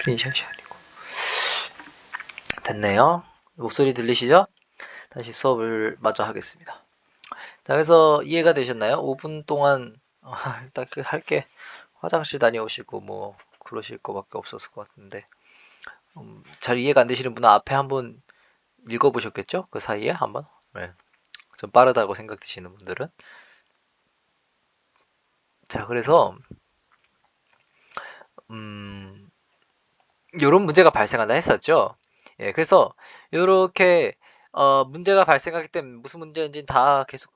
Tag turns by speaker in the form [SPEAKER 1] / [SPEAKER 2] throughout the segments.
[SPEAKER 1] 스크린샷이 아니고. 됐네요. 목소리 들리시죠? 다시 수업을 마저 하겠습니다. 자, 그래서 이해가 되셨나요? 5분 동안 일단 할게 화장실 다녀오시고 뭐 그러실 거밖에 없었을 것 같은데 잘 이해가 안 되시는 분은 앞에 한번 읽어보셨겠죠? 그 사이에 한번. 네. 좀 빠르다고 생각되시는 분들은. 자, 그래서 요런 문제가 발생한다 했었죠. 예, 그래서 요렇게 문제가 발생하기 때문에 무슨 문제인지는 다 계속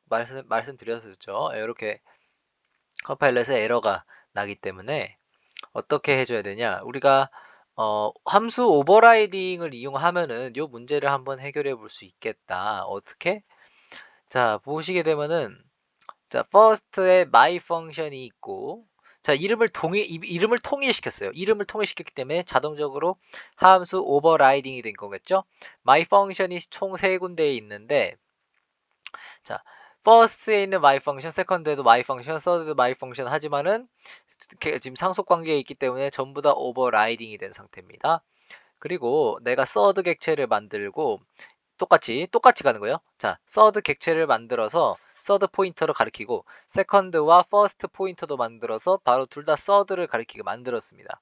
[SPEAKER 1] 말씀드렸었죠. 예, 요렇게 컴파일럿에 에러가 나기 때문에 어떻게 해줘야 되냐? 우리가 함수 오버라이딩을 이용하면은 요 문제를 한번 해결해 볼 수 있겠다. 어떻게? 자, 보시게 되면은 자, first에 my function이 있고 자, 이름을 통일시켰어요. 이름을 통일시켰기 때문에 자동적으로 함수 오버라이딩이 된 거겠죠? my function이 총 3군데에 있는데 자, first에 있는 my function, second에도 my function, third에도 my function 하지만은 지금 상속 관계에 있기 때문에 전부 다 오버라이딩이 된 상태입니다. 그리고 내가 third 객체를 만들고 똑같이 가는 거예요. 자, third 객체를 만들어서 third 포인터로 가리키고 second와 first 포인터도 만들어서 바로 둘 다 third를 가리키게 만들었습니다.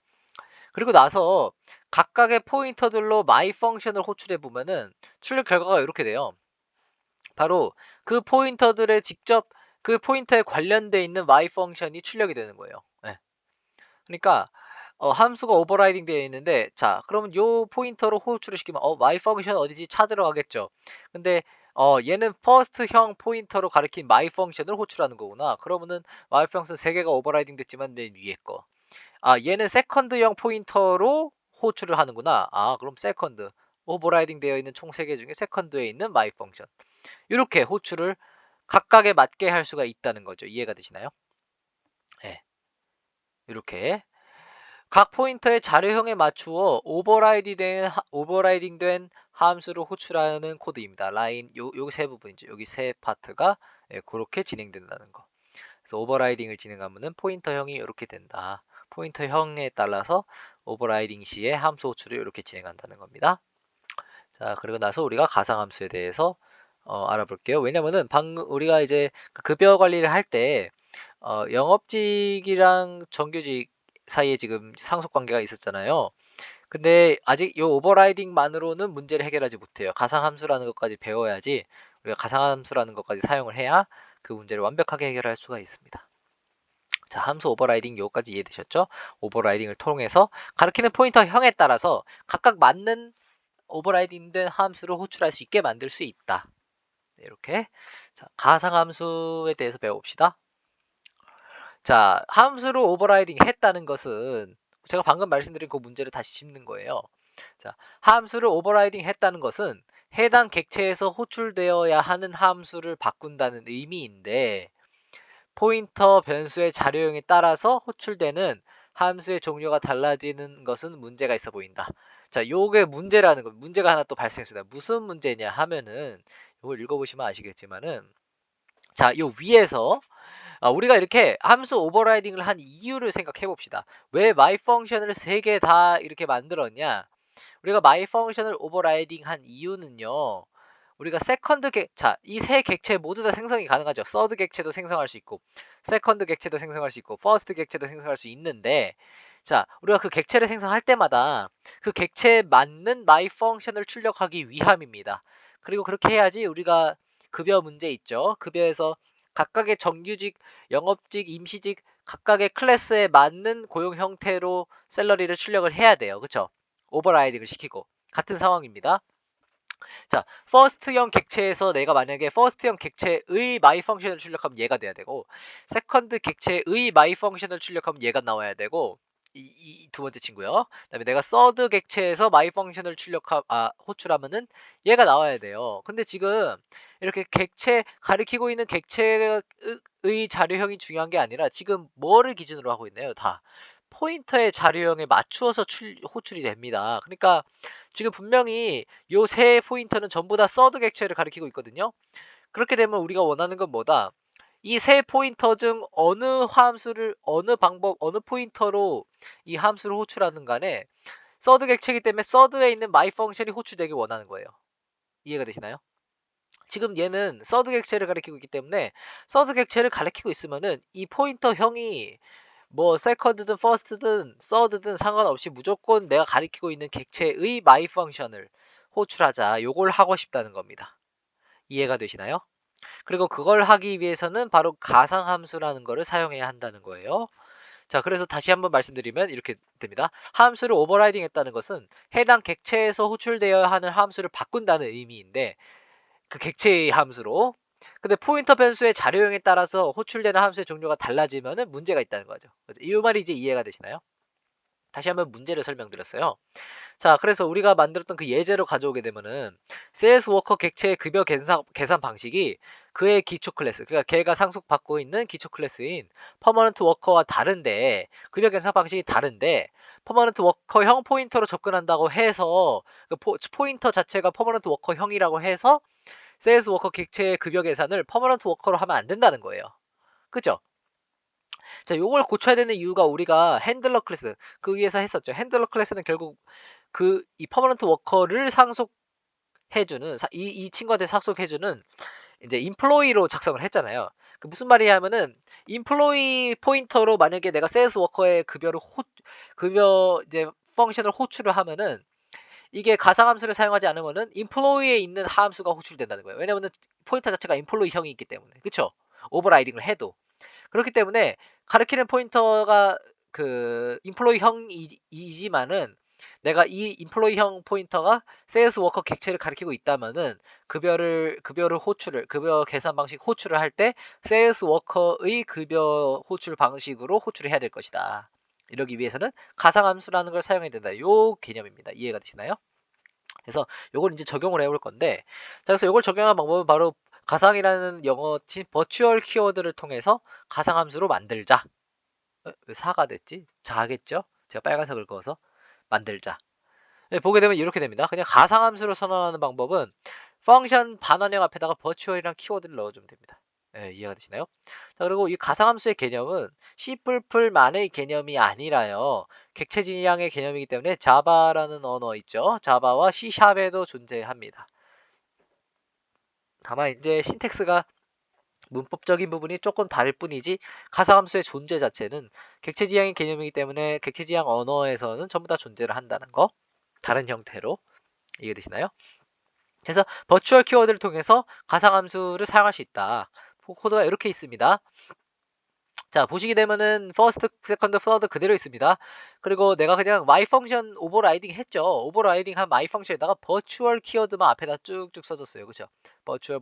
[SPEAKER 1] 그리고 나서 각각의 포인터들로 my function을 호출해 보면은 출력 결과가 이렇게 돼요. 바로 그 포인터들에 직접 그 포인터에 관련돼 있는 my function이 출력이 되는 거예요. 네. 그러니까 함수가 오버라이딩 되어 있는데 자, 그러면 요 포인터로 호출을 시키면 my function 어디지 찾으러 가겠죠. 근데 얘는 first형 포인터로 가리킨 my function을 호출하는 거구나. 그러면은 my function 3개가 오버라이딩 됐지만 맨 위에 거. 얘는 second형 포인터로 호출을 하는구나. 그럼 second 오버라이딩 되어 있는 총 3개 중에 second에 있는 my function. 이렇게 호출을 각각에 맞게 할 수가 있다는 거죠. 이해가 되시나요? 네. 이렇게 각 포인터의 자료형에 맞추어 오버라이딩된 함수를 호출하는 코드입니다. 라인 요 세 부분이죠. 여기 세 파트가 그렇게 진행된다는 거. 그래서 오버라이딩을 진행하면은 포인터형이 이렇게 된다. 포인터형에 따라서 오버라이딩 시에 함수 호출을 이렇게 진행한다는 겁니다. 자, 그리고 나서 우리가 가상함수에 대해서 알아볼게요. 왜냐면은 방금 우리가 이제 그 급여 관리를 할 때 영업직이랑 정규직 사이에 지금 상속 관계가 있었잖아요. 근데 아직 이 오버라이딩만으로는 문제를 해결하지 못해요. 가상함수라는 것까지 배워야지 우리가 가상함수라는 것까지 사용을 해야 그 문제를 완벽하게 해결할 수가 있습니다. 자, 함수 오버라이딩 요까지 이해되셨죠? 오버라이딩을 통해서 가리키는 포인터형에 따라서 각각 맞는 오버라이딩된 함수를 호출할 수 있게 만들 수 있다. 네, 이렇게 자, 가상함수에 대해서 배워봅시다. 자, 함수를 오버라이딩 했다는 것은 제가 방금 말씀드린 그 문제를 다시 짚는 거예요. 자, 함수를 오버라이딩 했다는 것은 해당 객체에서 호출되어야 하는 함수를 바꾼다는 의미인데 포인터 변수의 자료형에 따라서 호출되는 함수의 종류가 달라지는 것은 문제가 있어 보인다. 자, 요게 문제라는 거, 문제가 하나 또 발생했습니다. 무슨 문제냐 하면은 이걸 읽어보시면 아시겠지만은 자, 요 위에서 우리가 이렇게 함수 오버라이딩을 한 이유를 생각해 봅시다. 왜 my function을 3개 다 이렇게 만들었냐? 우리가 my function을 오버라이딩 한 이유는요. 우리가 이 세 객체 모두 다 생성이 가능하죠. third 객체도 생성할 수 있고, second 객체도 생성할 수 있고, first 객체도 생성할 수 있는데, 자, 우리가 그 객체를 생성할 때마다 그 객체에 맞는 my function을 출력하기 위함입니다. 그리고 그렇게 해야지 우리가 급여 문제 있죠. 급여에서 각각의 정규직, 영업직, 임시직 각각의 클래스에 맞는 고용 형태로 샐러리를 출력을 해야 돼요. 그쵸? 오버라이딩을 시키고 같은 상황입니다. 자, first형 객체에서 내가 만약에 first형 객체의 my function을 출력하면 얘가 돼야 되고 second 객체의 my function을 출력하면 얘가 나와야 되고 이 두 번째 친구요. 그다음에 내가 third 객체에서 my function을 호출하면은 얘가 나와야 돼요. 근데 지금 이렇게 객체 가리키고 있는 객체의 자료형이 중요한 게 아니라 지금 뭐를 기준으로 하고 있나요? 다 포인터의 자료형에 맞추어서 호출이 됩니다. 그러니까 지금 분명히 요 세 포인터는 전부 다 third 객체를 가리키고 있거든요. 그렇게 되면 우리가 원하는 건 뭐다? 이 세 포인터 중 어느 포인터로 이 함수를 호출하는 간에 서드 객체이기 때문에 서드에 있는 my 펑션이 호출되길 원하는 거예요. 이해가 되시나요? 지금 얘는 서드 객체를 가리키고 있기 때문에 서드 객체를 가리키고 있으면은 이 포인터형이 뭐 세컨드든 퍼스트든 서드든 상관없이 무조건 내가 가리키고 있는 객체의 my 펑션을 호출하자. 요걸 하고 싶다는 겁니다. 이해가 되시나요? 그리고 그걸 하기 위해서는 바로 가상함수라는 거를 사용해야 한다는 거예요. 자, 그래서 다시 한번 말씀드리면 이렇게 됩니다. 함수를 오버라이딩 했다는 것은 해당 객체에서 호출되어야 하는 함수를 바꾼다는 의미인데 그 객체의 함수로. 근데 포인터 변수의 자료형에 따라서 호출되는 함수의 종류가 달라지면은 문제가 있다는 거죠. 이 말이 이제 이해가 되시나요? 다시 한번 문제를 설명드렸어요. 자, 그래서 우리가 만들었던 그 예제로 가져오게 되면은 세일스 워커 객체의 급여 계산 방식이 그의 기초 클래스, 그러니까 걔가 상속받고 있는 기초 클래스인 퍼머넌트 워커와 다른데 급여 계산 방식이 다른데 퍼머넌트 워커형 포인터로 접근한다고 해서 그 포인터 자체가 퍼머넌트 워커형이라고 해서 세일스 워커 객체의 급여 계산을 퍼머넌트 워커로 하면 안 된다는 거예요. 그죠? 자, 요걸 고쳐야 되는 이유가 우리가 핸들러 클래스 그 위에서 했었죠. 핸들러 클래스는 결국 이 퍼머넌트 워커를 상속해주는 이 친구한테 상속해주는 이제 인플로이로 작성을 했잖아요. 그 무슨 말이냐면은 인플로이 포인터로 만약에 내가 세일스 워커의 급여 이제 펑션을 호출을 하면은 이게 가상함수를 사용하지 않으면은 인플로이에 있는 함수가 호출된다는 거예요. 왜냐면은 포인터 자체가 인플로이형이 있기 때문에. 그쵸? 오버라이딩을 해도. 그렇기 때문에 가리키는 포인터가 그 인플로이형이지만은 내가 이 인플로이형 포인터가 세일스 워커 객체를 가리키고 있다면은 급여 계산 방식 호출을 할 때 세일스 워커의 급여 호출 방식으로 호출을 해야 될 것이다. 이러기 위해서는 가상함수라는 걸 사용해야 된다. 요 개념입니다. 이해가 되시나요? 그래서 요걸 이제 적용을 해볼 건데, 자, 그래서 요걸 적용한 방법은 바로 가상이라는 영어친 버추얼 키워드를 통해서 가상함수로 만들자. 왜 사가 됐지? 자겠죠? 제가 빨간색을 그어서 만들자. 네, 보게 되면 이렇게 됩니다. 그냥 가상함수로 선언하는 방법은 펑션 반환형 앞에다가 버추얼이란 키워드를 넣어주면 됩니다. 네, 이해가 되시나요? 자, 그리고 이 가상함수의 개념은 C++만의 개념이 아니라요. 객체 지향의 개념이기 때문에 자바라는 언어 있죠. 자바와 C샵에도 존재합니다. 다만 이제 신텍스가 문법적인 부분이 조금 다를 뿐이지 가상함수의 존재 자체는 객체 지향의 개념이기 때문에 객체 지향 언어에서는 전부 다 존재를 한다는 거. 다른 형태로. 이해되시나요? 그래서 버추얼 키워드를 통해서 가상함수를 사용할 수 있다. 코드가 이렇게 있습니다. 자, 보시게 되면은 퍼스트, 세컨드, 서드 그대로 있습니다. 그리고 내가 그냥 my 펑션 오버라이딩 했죠. 오버라이딩 한 my 펑션에다가 버추얼 키워드만 앞에다 쭉쭉 써줬어요. 그쵸? 버추얼.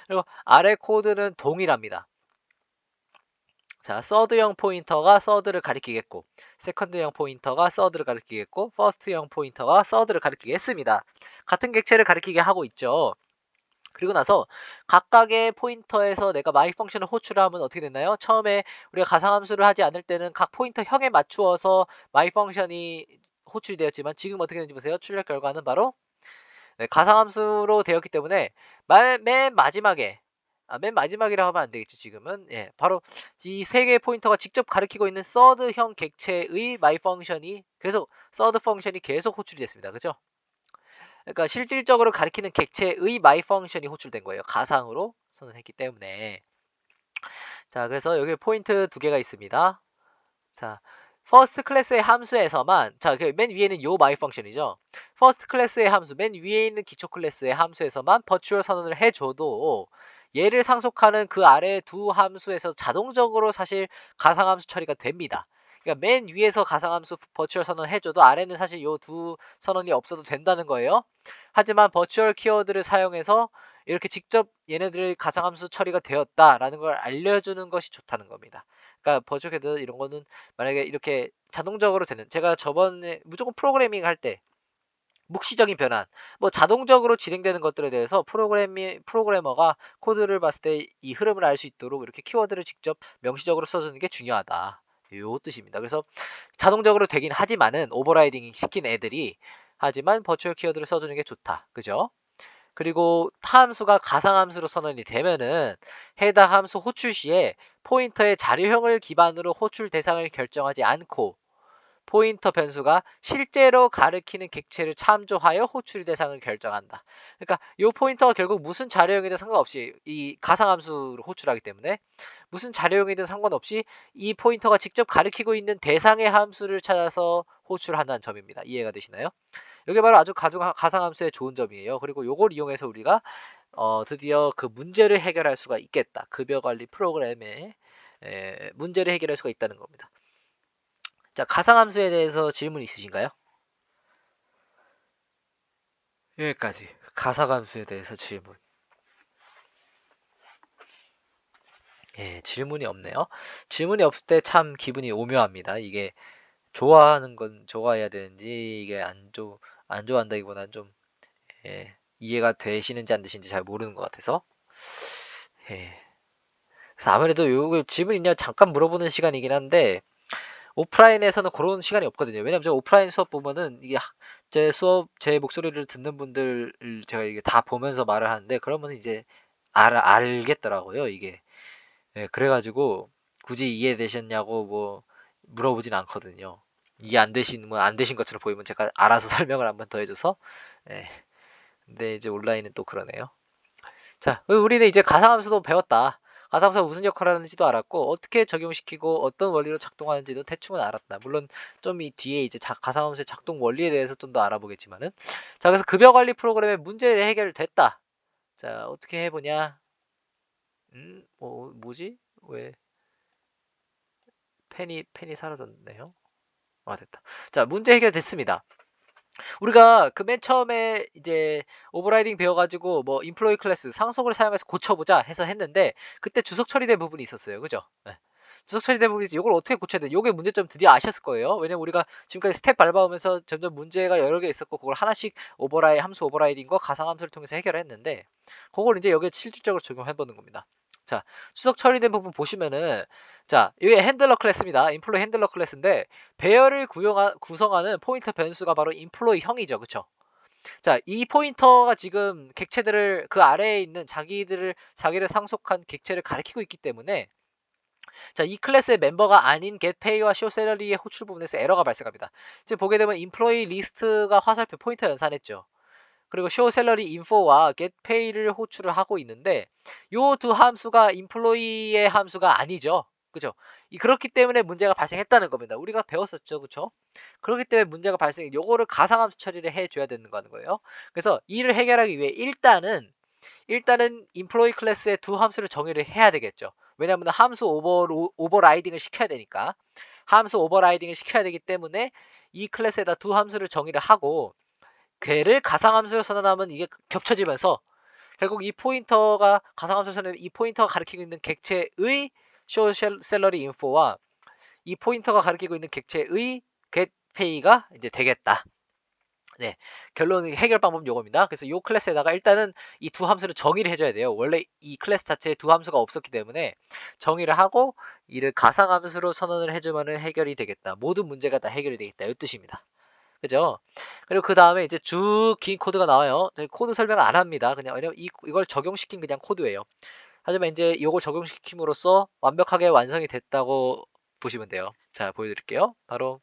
[SPEAKER 1] 그리고 아래 코드는 동일합니다. 자, 서드형 포인터가 서드를 가리키겠고, 세컨드형 포인터가 서드를 가리키겠고, 퍼스트형 포인터가 서드를 가리키겠습니다. 같은 객체를 가리키게 하고 있죠. 그리고 나서 각각의 포인터에서 내가 my 펑션을 호출하면 어떻게 됐나요? 처음에 우리가 가상함수를 하지 않을 때는 각 포인터형에 맞추어서 my 펑션이 호출이 되었지만 지금 어떻게 되는지 보세요. 출력 결과는 바로 네, 가상함수로 되었기 때문에 맨 마지막이라고 하면 안 되겠죠. 지금은 예, 바로 이 세 개의 포인터가 직접 가리키고 있는 서드형 객체의 my 펑션이 계속 서드 펑션이 계속 호출이 됐습니다. 그죠? 그러니까 실질적으로 가리키는 객체의 my 펑션이 호출된 거예요. 가상으로 선언했기 때문에. 자, 그래서 여기 포인트 두 개가 있습니다. 자, 퍼스트 클래스의 함수에서만, 자, 맨 위에는 요 my 펑션이죠. 퍼스트 클래스의 함수, 맨 위에 있는 기초 클래스의 함수에서만 버추얼 선언을 해줘도 얘를 상속하는 그 아래 두 함수에서 자동적으로 사실 가상함수 처리가 됩니다. 그러니까 맨 위에서 가상함수 버추얼 선언을 해줘도 아래는 사실 요 두 선언이 없어도 된다는 거예요. 하지만 버추얼 키워드를 사용해서 이렇게 직접 얘네들의 가상함수 처리가 되었다라는 걸 알려주는 것이 좋다는 겁니다. 그러니까 버추얼 키워드 이런 거는 만약에 이렇게 자동적으로 되는, 제가 저번에 무조건 프로그래밍 할 때 묵시적인 변환, 뭐 자동적으로 진행되는 것들에 대해서 프로그래머가 코드를 봤을 때 이 흐름을 알 수 있도록 이렇게 키워드를 직접 명시적으로 써주는 게 중요하다. 요 뜻입니다. 그래서 자동적으로 되긴 하지만은 오버라이딩 시킨 애들이, 하지만 버추얼 키워드를 써주는 게 좋다. 그죠? 그리고 함수가 가상함수로 선언이 되면은 해당 함수 호출 시에 포인터의 자료형을 기반으로 호출 대상을 결정하지 않고 포인터 변수가 실제로 가리키는 객체를 참조하여 호출 대상을 결정한다. 그러니까 이 포인터가 결국 무슨 자료형이든 상관없이 이 가상함수로 호출하기 때문에 무슨 자료형이든 상관없이 이 포인터가 직접 가리키고 있는 대상의 함수를 찾아서 호출한다는 점입니다. 이해가 되시나요? 이게 바로 아주 가상함수의 좋은 점이에요. 그리고 요걸 이용해서 우리가 드디어 그 문제를 해결할 수가 있겠다. 급여 관리 프로그램에 문제를 해결할 수가 있다는 겁니다. 자, 가상함수에 대해서 질문 있으신가요? 여기까지. 가상함수에 대해서 질문. 예, 질문이 없네요. 질문이 없을 때 참 기분이 오묘합니다. 이게 좋아하는 건 좋아해야 되는지 이게 안 좋아한다기보다는 좀 이해가 되시는지 안 되시는지 잘 모르는 것 같아서 예. 그래서 아무래도 요거 질문 있냐 잠깐 물어보는 시간이긴 한데 오프라인에서는 그런 시간이 없거든요. 왜냐면 제가 오프라인 수업 보면은 이게 제 수업 제 목소리를 듣는 분들을 제가 이게 다 보면서 말을 하는데 그러면 이제 알겠더라고요, 이게. 예, 그래가지고 굳이 이해되셨냐고 뭐 물어보진 않거든요. 이해 안 되신 뭐 안 되신 것처럼 보이면 제가 알아서 설명을 한번 더 해줘서 예. 근데 이제 온라인은 또 그러네요. 자, 우리는 이제 가상함수도 배웠다. 가상함수가 무슨 역할을 하는지도 알았고 어떻게 적용시키고 어떤 원리로 작동하는지도 대충은 알았다. 물론 좀 이 뒤에 이제 가상함수의 작동 원리에 대해서 좀 더 알아보겠지만은 자, 그래서 급여 관리 프로그램의 문제 해결됐다. 자, 어떻게 해보냐? 뭐지? 왜 펜이 사라졌네요. 아, 됐다. 자, 문제 해결됐습니다. 우리가 그 맨 처음에 이제 오버라이딩 배워가지고 뭐 인플로이 클래스 상속을 사용해서 고쳐보자 해서 했는데 그때 주석 처리된 부분이 있었어요. 그죠? 네. 주석 처리된 부분이 있어. 이걸 어떻게 고쳐야 돼? 요게 문제점 드디어 아셨을 거예요. 왜냐면 우리가 지금까지 스텝 밟아오면서 점점 문제가 여러 개 있었고 그걸 하나씩 함수 오버라이딩과 가상함수를 통해서 해결했는데 그걸 이제 여기에 실질적으로 적용해보는 겁니다. 자, 수석 처리된 부분 보시면은 자, 이게 핸들러 클래스입니다. 인플로이 핸들러 클래스인데 배열을 구성하는 포인터 변수가 바로 인플로이형이죠. 그쵸? 자, 이 포인터가 지금 객체들을 그 아래에 있는 자기를 상속한 객체를 가리키고 있기 때문에 자, 이 클래스의 멤버가 아닌 getPay와 showSalary의 호출 부분에서 에러가 발생합니다. 지금 보게 되면 employee list가 화살표 포인터 연산했죠. 그리고 showSalary info와 getPay를 호출을 하고 있는데 요 두 함수가 employee의 함수가 아니죠. 그죠? 그렇기 때문에 문제가 발생했다는 겁니다. 우리가 배웠었죠. 그쵸? 그렇기 때문에 문제가 요거를 가상함수 처리를 해줘야 되는 거예요. 그래서 이를 해결하기 위해 일단은 인플로이 클래스의 두 함수를 정의를 해야 되겠죠. 왜냐하면 함수 오버라이딩을 시켜야 되니까. 함수 오버라이딩을 시켜야 되기 때문에 이 클래스에다 두 함수를 정의를 하고 걔를 가상함수로 선언하면 이게 겹쳐지면서 결국 이 포인터가 가상함수로 선언하면 이 포인터가 가리키고 있는 객체의 show salary info와 이 포인터가 가리키고 있는 객체의 get pay가 이제 되겠다. 네, 결론 해결 방법은 요겁니다. 그래서 요 클래스에다가 일단은 이 두 함수를 정의를 해줘야 돼요. 원래 이 클래스 자체에 두 함수가 없었기 때문에 정의를 하고 이를 가상함수로 선언을 해주면은 해결이 되겠다. 모든 문제가 다 해결이 되겠다. 이 뜻입니다. 그죠? 그리고 그 다음에 이제 쭉 긴 코드가 나와요. 코드 설명을 안 합니다. 그냥 왜냐면 이걸 적용시킨 그냥 코드예요. 하지만 이제 이걸 적용시킴으로써 완벽하게 완성이 됐다고 보시면 돼요. 자, 보여드릴게요. 바로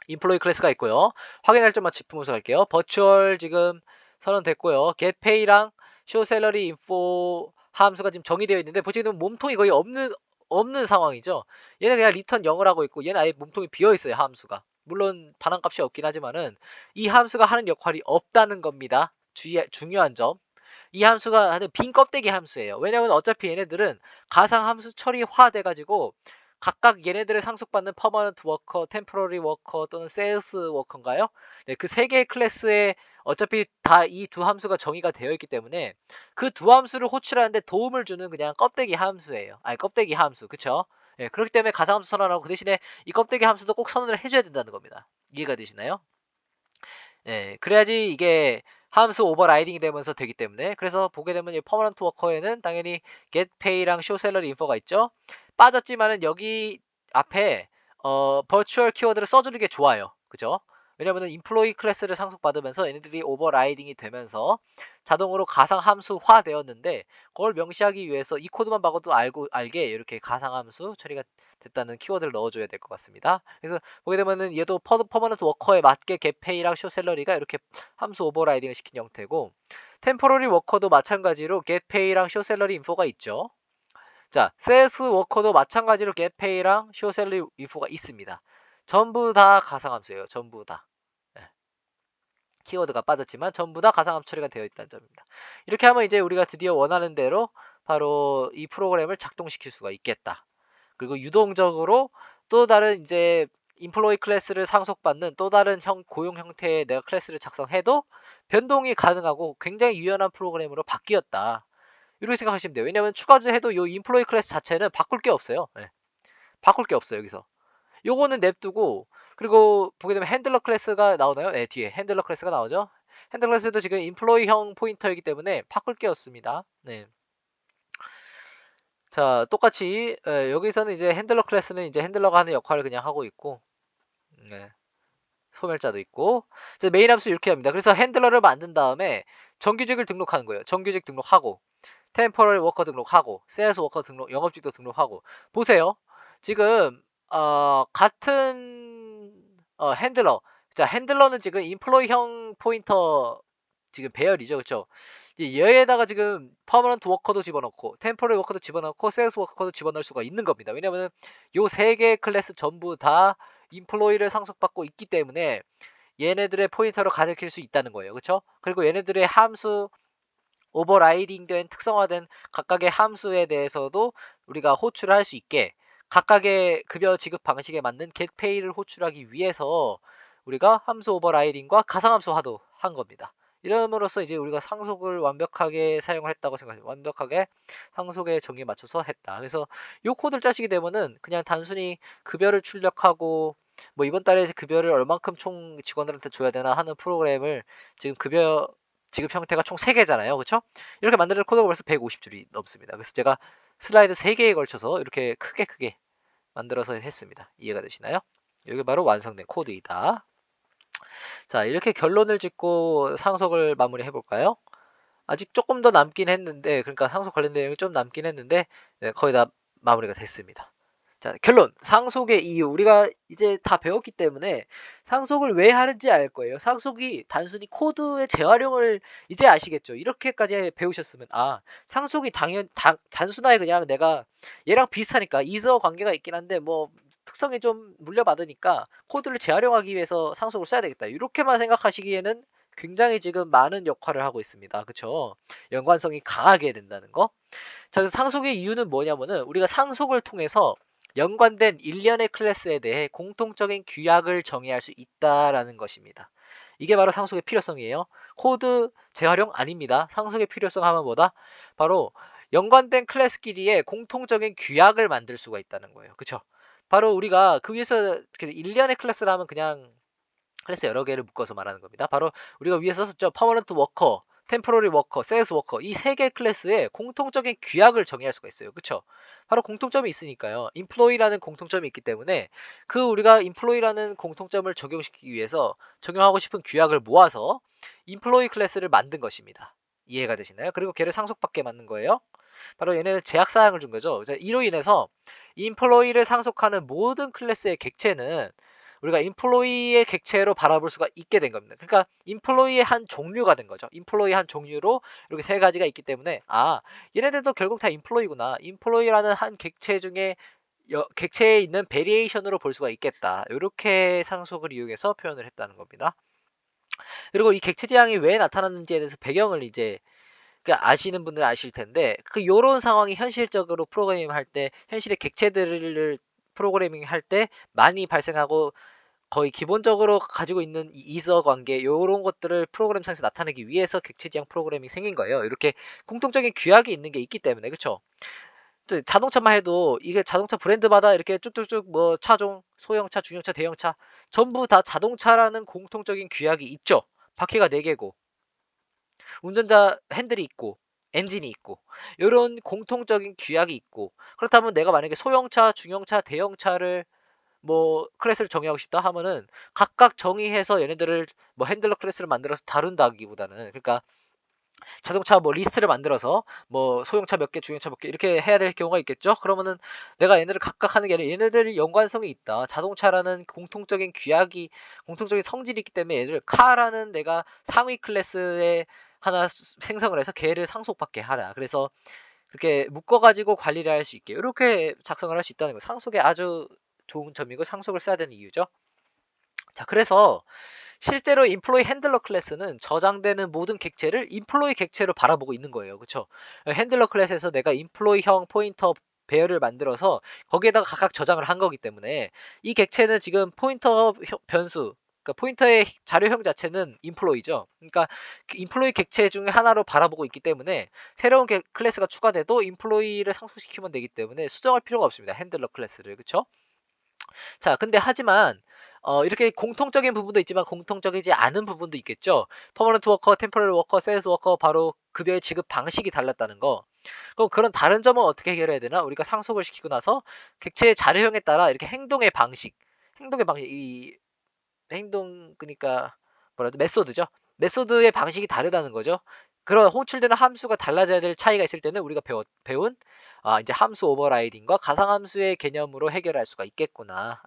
[SPEAKER 1] 인플로이 클래스가 있고요. 확인할 점만 짚으면서 갈게요. 버추얼 지금 선언됐고요. getPay랑 showSalary info 함수가 지금 정의되어 있는데 보시면 몸통이 거의 없는 상황이죠. 얘는 그냥 리턴 0을 하고 있고 얘는 아예 몸통이 비어 있어요. 함수가. 물론 반환값이 없긴 하지만은 이 함수가 하는 역할이 없다는 겁니다. 중요한 점. 이 함수가 하는 빈 껍데기 함수예요. 왜냐면 어차피 얘네들은 가상 함수 처리화 돼가지고 각각 얘네들을 상속받는 퍼머넌트 워커, 템포러리 워커 또는 세일스 워커인가요? 네, 그 세 개의 클래스에 어차피 다 이 두 함수가 정의가 되어 있기 때문에 그 두 함수를 호출하는데 도움을 주는 그냥 껍데기 함수예요. 아니 껍데기 함수, 그쵸? 예, 그렇기 때문에 가상함수 선언하고 그 대신에 이 껍데기 함수도 꼭 선언을 해줘야 된다는 겁니다. 이해가 되시나요? 예, 그래야지 이게 함수 오버라이딩이 되면서 되기 때문에 그래서 보게 되면 이 퍼머넌트 워커에는 당연히 getPay랑 showSalary info가 있죠. 빠졌지만은 여기 앞에 virtual 키워드를 써주는 게 좋아요. 그죠? 왜냐면은 인플로이 클래스를 상속받으면서 얘네들이 오버라이딩이 되면서 자동으로 가상 함수화 되었는데 그걸 명시하기 위해서 이 코드만 봐도 알게 이렇게 가상 함수 처리가 됐다는 키워드를 넣어줘야 될 것 같습니다. 그래서 보게 되면은 얘도 퍼머넌트 워커에 맞게 getPay랑 showSalary가 이렇게 함수 오버라이딩을 시킨 형태고, 템포러리 워커도 마찬가지로 getPay랑 showSalary 인포가 있죠. 자, sales 워커도 마찬가지로 getPay랑 showSalary 인포가 있습니다. 전부 다 가상함수예요. 전부 다. 네. 키워드가 빠졌지만 전부 다 가상함수 처리가 되어 있다는 점입니다. 이렇게 하면 이제 우리가 드디어 원하는 대로 바로 이 프로그램을 작동시킬 수가 있겠다. 그리고 유동적으로 또 다른 이제 인플로이 클래스를 상속받는 또 다른 고용 형태의 내가 클래스를 작성해도 변동이 가능하고 굉장히 유연한 프로그램으로 바뀌었다. 이렇게 생각하시면 돼요. 왜냐면 추가해도 이 인플로이 클래스 자체는 바꿀 게 없어요. 네. 바꿀 게 없어요. 여기서. 요거는 냅두고, 그리고 보게 되면 핸들러 클래스가 나오나요? 네, 뒤에 핸들러 클래스가 나오죠. 핸들러 클래스도 지금 인플로이형 포인터이기 때문에 바꿀 게 없습니다. 네. 자, 똑같이 여기서는 이제 핸들러 클래스는 이제 핸들러가 하는 역할을 그냥 하고 있고, 네. 소멸자도 있고, 이제 메인 함수 이렇게 합니다. 그래서 핸들러를 만든 다음에 정규직을 등록하는 거예요. 정규직 등록하고, 템포럴 워커 등록하고, 세일스 워커 등록, 영업직도 등록하고. 보세요. 지금 같은 핸들러. 자, 핸들러는 지금 인플로이형 포인터 지금 배열이죠. 그렇죠? 얘에다가 지금 퍼머넌트 워커도 집어넣고 템포럴 워커도 집어넣고 세일스 워커도 집어넣을 수가 있는 겁니다. 왜냐면은 요 세 개의 클래스 전부 다 인플로이를 상속받고 있기 때문에 얘네들의 포인터로 가리킬 수 있다는 거예요. 그렇죠? 그리고 얘네들의 함수 오버라이딩된 특성화된 각각의 함수에 대해서도 우리가 호출을 할 수 있게 각각의 급여 지급 방식에 맞는 getPay를 호출하기 위해서 우리가 함수 오버라이딩과 가상함수화도 한 겁니다. 이름으로써 이제 우리가 상속을 완벽하게 사용을 했다고 생각해요. 완벽하게 상속의 정의에 맞춰서 했다. 그래서 이 코드를 짜시게 되면은 그냥 단순히 급여를 출력하고 뭐 이번 달에 급여를 얼만큼 총 직원들한테 줘야 되나 하는 프로그램을 지금 급여 지급 형태가 총 3개잖아요. 그쵸? 이렇게 만드는 코드가 벌써 150줄이 넘습니다. 그래서 제가 슬라이드 3개에 걸쳐서 이렇게 크게 만들어서 했습니다. 이해가 되시나요? 이게 바로 완성된 코드이다. 자, 이렇게 결론을 짓고 상속을 마무리해 볼까요? 아직 조금 더 남긴 했는데, 그러니까 상속 관련 내용이 좀 남긴 했는데, 네, 거의 다 마무리가 됐습니다. 자, 결론. 상속의 이유. 우리가 이제 다 배웠기 때문에 상속을 왜 하는지 알 거예요. 상속이 단순히 코드의 재활용을 이제 아시겠죠. 이렇게까지 배우셨으면, 상속이 단순하게 그냥 내가 얘랑 비슷하니까 이서 관계가 있긴 한데 뭐 특성이 좀 물려받으니까 코드를 재활용하기 위해서 상속을 써야 되겠다. 이렇게만 생각하시기에는 굉장히 지금 많은 역할을 하고 있습니다. 그쵸? 연관성이 강하게 된다는 거. 자, 그래서 상속의 이유는 뭐냐면은 우리가 상속을 통해서 연관된 일련의 클래스에 대해 공통적인 규약을 정의할 수 있다라는 것입니다. 이게 바로 상속의 필요성이에요. 코드 재활용 아닙니다. 상속의 필요성 하면 뭐다? 바로 연관된 클래스끼리의 공통적인 규약을 만들 수가 있다는 거예요. 그쵸? 바로 우리가 그 위에서 일련의 클래스를 하면 그냥 클래스 여러 개를 묶어서 말하는 겁니다. 바로 우리가 위에 썼었죠. 퍼머넌트 워커, 템포러리 워커, 세일스 워커 이 세 개 클래스의 공통적인 규약을 정의할 수가 있어요. 그쵸? 바로 공통점이 있으니까요. 인플로이라는 공통점이 있기 때문에 그 우리가 인플로이라는 공통점을 적용시키기 위해서 적용하고 싶은 규약을 모아서 인플로이 클래스를 만든 것입니다. 이해가 되시나요? 그리고 걔를 상속받게 만든 거예요. 바로 얘네는 제약사항을 준 거죠. 이로 인해서 인플로이를 상속하는 모든 클래스의 객체는 우리가 인플로이의 객체로 바라볼 수가 있게 된 겁니다. 그러니까 인플로이의 한 종류가 된 거죠. 인플로이 한 종류로 이렇게 세 가지가 있기 때문에 얘네들도 결국 다 인플로이구나. 인플로이라는 한 객체 중에 객체에 있는 베리에이션으로 볼 수가 있겠다. 이렇게 상속을 이용해서 표현을 했다는 겁니다. 그리고 이 객체 지향이 왜 나타났는지에 대해서 배경을 이제 아시는 분들은 아실 텐데 요런 상황이 현실적으로 프로그래밍 할 때 현실의 객체들을 프로그래밍 할 때 많이 발생하고 거의 기본적으로 가지고 있는 이 이서 관계 요런 것들을 프로그램상에서 나타내기 위해서 객체 지향 프로그래밍이 생긴 거예요. 이렇게 공통적인 규약이 있는 게 있기 때문에. 그쵸? 자동차만 해도 이게 자동차 브랜드마다 이렇게 쭉쭉쭉 뭐 차종, 소형차, 중형차, 대형차 전부 다 자동차라는 공통적인 규약이 있죠. 바퀴가 4개고 운전자 핸들이 있고 엔진이 있고 요런 공통적인 규약이 있고, 그렇다면 내가 만약에 소형차, 중형차, 대형차를 뭐 클래스를 정의하고 싶다 하면은 각각 정의해서 얘네들을 뭐 핸들러 클래스를 만들어서 다룬다기보다는, 그러니까 자동차 뭐 리스트를 만들어서 뭐 소형차 몇 개, 중형차 몇 개 이렇게 해야 될 경우가 있겠죠? 그러면은 내가 얘네를 각각 하는 게 아니라 얘네들이 연관성이 있다. 자동차라는 공통적인 규약이 공통적인 성질이 있기 때문에 얘를 카라는 내가 상위 클래스에 하나 생성을 해서 걔를 상속받게 하라. 그래서 그렇게 묶어 가지고 관리를 할 수 있게 이렇게 작성을 할 수 있다는 거 상속의 아주 좋은 점이고 상속을 써야 되는 이유죠. 자, 그래서 실제로 인플로이 핸들러 클래스는 저장되는 모든 객체를 인플로이 객체로 바라보고 있는 거예요. 그쵸? 핸들러 클래스에서 내가 인플로이형 포인터 배열을 만들어서 거기에다가 각각 저장을 한 거기 때문에 이 객체는 지금 포인터 변수 그러니까 포인터의 자료형 자체는 인플로이죠. 그러니까 그 인플로이 객체 중에 하나로 바라보고 있기 때문에 새로운 클래스가 추가돼도 인플로이를 상속시키면 되기 때문에 수정할 필요가 없습니다. 핸들러 클래스를. 그쵸? 자, 근데 하지만 이렇게 공통적인 부분도 있지만 공통적이지 않은 부분도 있겠죠. 퍼머넌트 워커, 템포럴 워커, 세일즈 워커 바로 급여의 지급 방식이 달랐다는 거. 그럼 그런 다른 점은 어떻게 해결해야 되나? 우리가 상속을 시키고 나서 객체의 자료형에 따라 이렇게 행동의 방식, 이 행동 그러니까 뭐라 해야 돼? 메소드죠. 메소드의 방식이 다르다는 거죠. 그런 호출되는 함수가 달라져야 될 차이가 있을 때는 우리가 배운 이제 함수 오버라이딩과 가상함수의 개념으로 해결할 수가 있겠구나.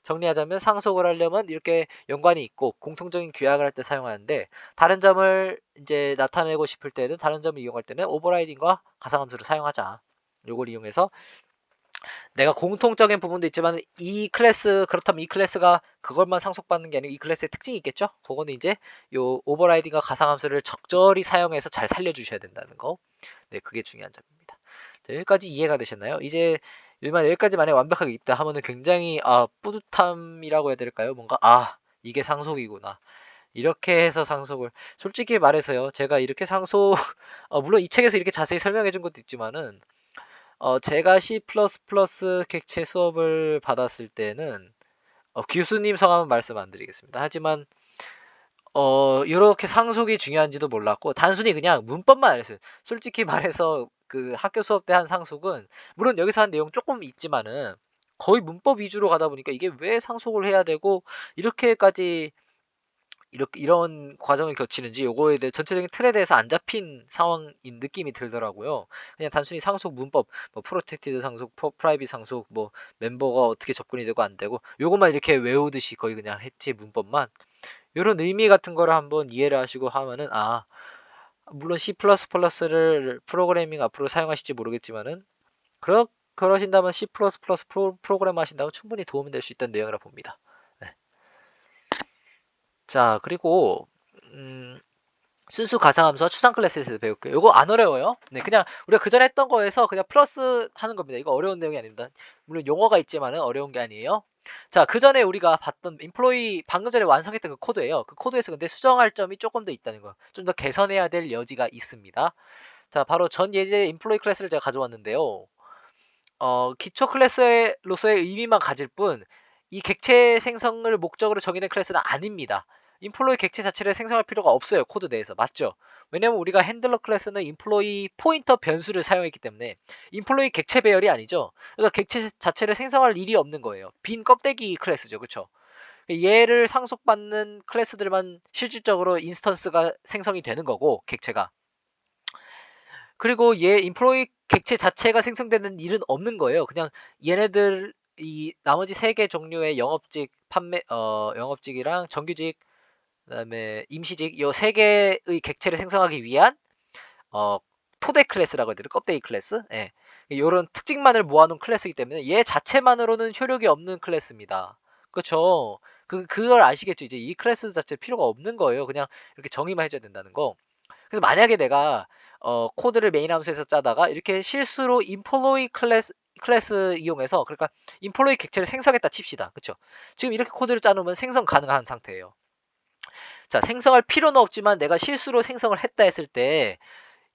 [SPEAKER 1] 정리하자면 상속을 하려면 이렇게 연관이 있고 공통적인 규약을 할 때 사용하는데 다른 점을 이제 나타내고 싶을 때는 다른 점을 이용할 때는 오버라이딩과 가상함수를 사용하자. 요걸 이용해서 내가 공통적인 부분도 있지만 이 클래스 그렇다면 이 클래스가 그것만 상속받는 게 아니고 이 클래스의 특징이 있겠죠? 그거는 이제 요 오버라이딩과 가상함수를 적절히 사용해서 잘 살려주셔야 된다는 거. 네, 그게 중요한 점입니다. 자, 여기까지 이해가 되셨나요? 이제 일만 여기까지 만약 완벽하게 있다 하면은 굉장히 뿌듯함이라고 해야 될까요? 뭔가 이게 상속이구나. 이렇게 해서 상속을 솔직히 말해서요. 제가 이렇게 상속 물론 이 책에서 이렇게 자세히 설명해 준 것도 있지만은 제가 C++ 객체 수업을 받았을 때는 교수님 성함은 말씀 안 드리겠습니다. 하지만 요렇게 상속이 중요한지도 몰랐고 단순히 그냥 문법만 알았어요. 솔직히 말해서 그 학교 수업 때 한 상속은 물론 여기서 한 내용 조금 있지만은 거의 문법 위주로 가다 보니까 이게 왜 상속을 해야 되고 이렇게까지 이렇게 이런 과정을 거치는지 요거에 대해 전체적인 틀에 대해서 안 잡힌 상황인 느낌이 들더라고요. 그냥 단순히 상속 문법, 뭐 프로텍티드 상속, 프라이빗 상속, 뭐 멤버가 어떻게 접근이 되고 안 되고 요것만 이렇게 외우듯이 거의 그냥 했지 문법만 요런 의미 같은 거를 한번 이해를 하시고 하면은 물론 C++를 프로그래밍 앞으로 사용하실지 모르겠지만은 그러신다면 C++ 프로그램 하신다면 충분히 도움이 될 수 있다는 내용이라 봅니다. 네. 자, 그리고 순수 가상함수와 추상 클래스에서 배울게요. 이거 안 어려워요. 네, 그냥 우리가 그전에 했던 거에서 그냥 플러스 하는 겁니다. 이거 어려운 내용이 아닙니다. 물론 용어가 있지만은 어려운 게 아니에요. 자, 그전에 우리가 봤던 인플로이 방금 전에 완성했던 그 코드예요. 그 코드에서 근데 수정할 점이 조금 더 있다는 거. 좀 더 개선해야 될 여지가 있습니다. 자, 바로 전 예제 인플로이 클래스를 제가 가져왔는데요. 기초 클래스로서의 의미만 가질 뿐, 이 객체 생성을 목적으로 정의된 클래스는 아닙니다. 인플로이 객체 자체를 생성할 필요가 없어요. 코드 내에서. 맞죠? 왜냐면 우리가 핸들러 클래스는 인플로이 포인터 변수를 사용했기 때문에 인플로이 객체 배열이 아니죠. 그러니까 객체 자체를 생성할 일이 없는 거예요. 빈 껍데기 클래스죠. 그쵸? 얘를 상속받는 클래스들만 실질적으로 인스턴스가 생성이 되는 거고, 객체가. 그리고 얘 인플로이 객체 자체가 생성되는 일은 없는 거예요. 그냥 얘네들 이 나머지 3개 종류의 영업직 영업직이랑 정규직 그다음에 임시직 요 3개의 객체를 생성하기 위한 어 토대 클래스라고 해야 되나? 껍데기 클래스? 예. 요런 특징만을 모아 놓은 클래스이기 때문에 얘 자체만으로는 효력이 없는 클래스입니다. 그쵸? 그걸 아시겠죠? 이제 이 클래스 자체 필요가 없는 거예요. 그냥 이렇게 정의만 해 줘야 된다는 거. 그래서 만약에 내가 코드를 메인 함수에서 짜다가 이렇게 실수로 인플로이 클래스 이용해서 그러니까 인플로이 객체를 생성했다 칩시다. 그쵸? 지금 이렇게 코드를 짜놓으면 생성 가능한 상태예요. 자, 생성할 필요는 없지만 내가 실수로 생성을 했다 했을 때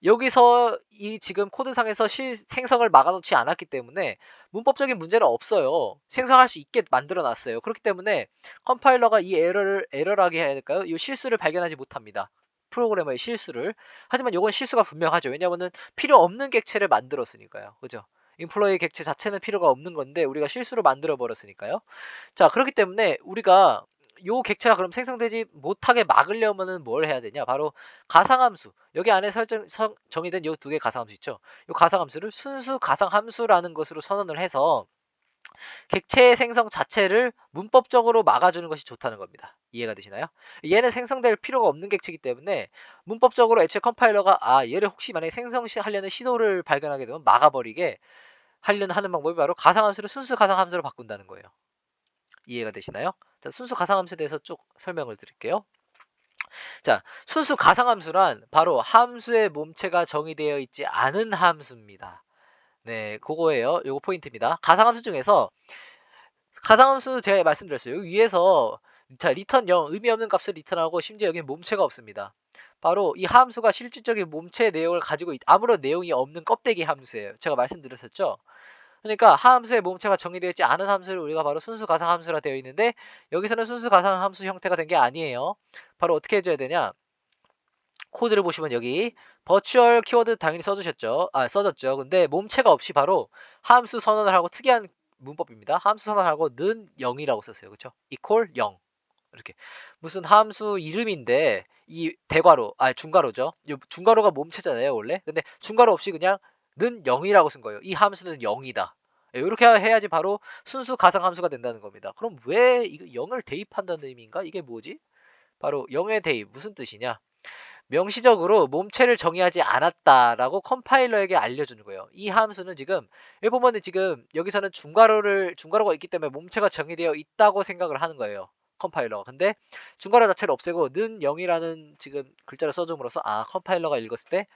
[SPEAKER 1] 여기서 이 지금 코드상에서 생성을 막아놓지 않았기 때문에 문법적인 문제는 없어요. 생성할 수 있게 만들어 놨어요. 그렇기 때문에 컴파일러가 이 에러라게 해야 될까요? 이 실수를 발견하지 못합니다. 프로그래머의 실수를. 하지만 이건 실수가 분명하죠. 왜냐면은 필요 없는 객체를 만들었으니까요. 그죠? 인플로이 객체 자체는 필요가 없는 건데 우리가 실수로 만들어 버렸으니까요. 자, 그렇기 때문에 우리가 요 객체가 그럼 생성되지 못하게 막으려면은 뭘 해야 되냐? 바로 가상함수. 여기 안에 정의된 요 두 개의 가상함수 있죠? 요 가상함수를 순수 가상함수라는 것으로 선언을 해서 객체 생성 자체를 문법적으로 막아주는 것이 좋다는 겁니다. 이해가 되시나요? 얘는 생성될 필요가 없는 객체이기 때문에 문법적으로 애초에 컴파일러가 얘를 혹시 만약에 하려는 신호를 발견하게 되면 막아버리게 하는 방법이 바로 가상함수를 순수 가상함수로 바꾼다는 거예요. 이해가 되시나요? 자, 순수 가상함수에 대해서 쭉 설명을 드릴게요. 자, 순수 가상함수란 바로 함수의 몸체가 정의되어 있지 않은 함수입니다. 네, 그거예요. 요거 포인트입니다. 가상함수 중에서 가상함수 제가 말씀드렸어요. 여기 위에서 자, 리턴 0 의미 없는 값을 리턴하고 심지어 여기는 몸체가 없습니다. 바로 이 함수가 실질적인 몸체의 내용을 가지고 아무런 내용이 없는 껍데기 함수예요. 제가 말씀드렸었죠. 그러니까 함수의 몸체가 정의되어 있지 않은 함수를 우리가 바로 순수 가상함수라 되어 있는데 여기서는 순수 가상함수 형태가 된 게 아니에요. 바로 어떻게 해줘야 되냐? 코드를 보시면 여기 버추얼 키워드 당연히 써졌죠. 근데 몸체가 없이 바로 함수 선언을 하고 특이한 문법입니다. 함수 선언하고 는 0이라고 썼어요. 그쵸? equal 0. 이렇게. 무슨 함수 이름인데 이 대괄호, 중괄호죠. 이 중괄호가 몸체잖아요, 원래. 근데 중괄호 없이 그냥 는 0이라고 쓴 거예요. 이 함수는 0이다. 이렇게 해야지 바로 순수 가상 함수가 된다는 겁니다. 그럼 왜 이거 0을 대입한다는 의미인가? 이게 뭐지? 바로 0의 대입 무슨 뜻이냐? 명시적으로 몸체를 정의하지 않았다라고 컴파일러에게 알려주는 거예요. 이 함수는 지금 여기 보면은 지금 여기서는 중괄호가 있기 때문에 몸체가 정의되어 있다고 생각을 하는 거예요. 컴파일러가. 근데 중괄호 자체를 없애고 는 0이라는 지금 글자를 써줌으로써 컴파일러가 읽었을 때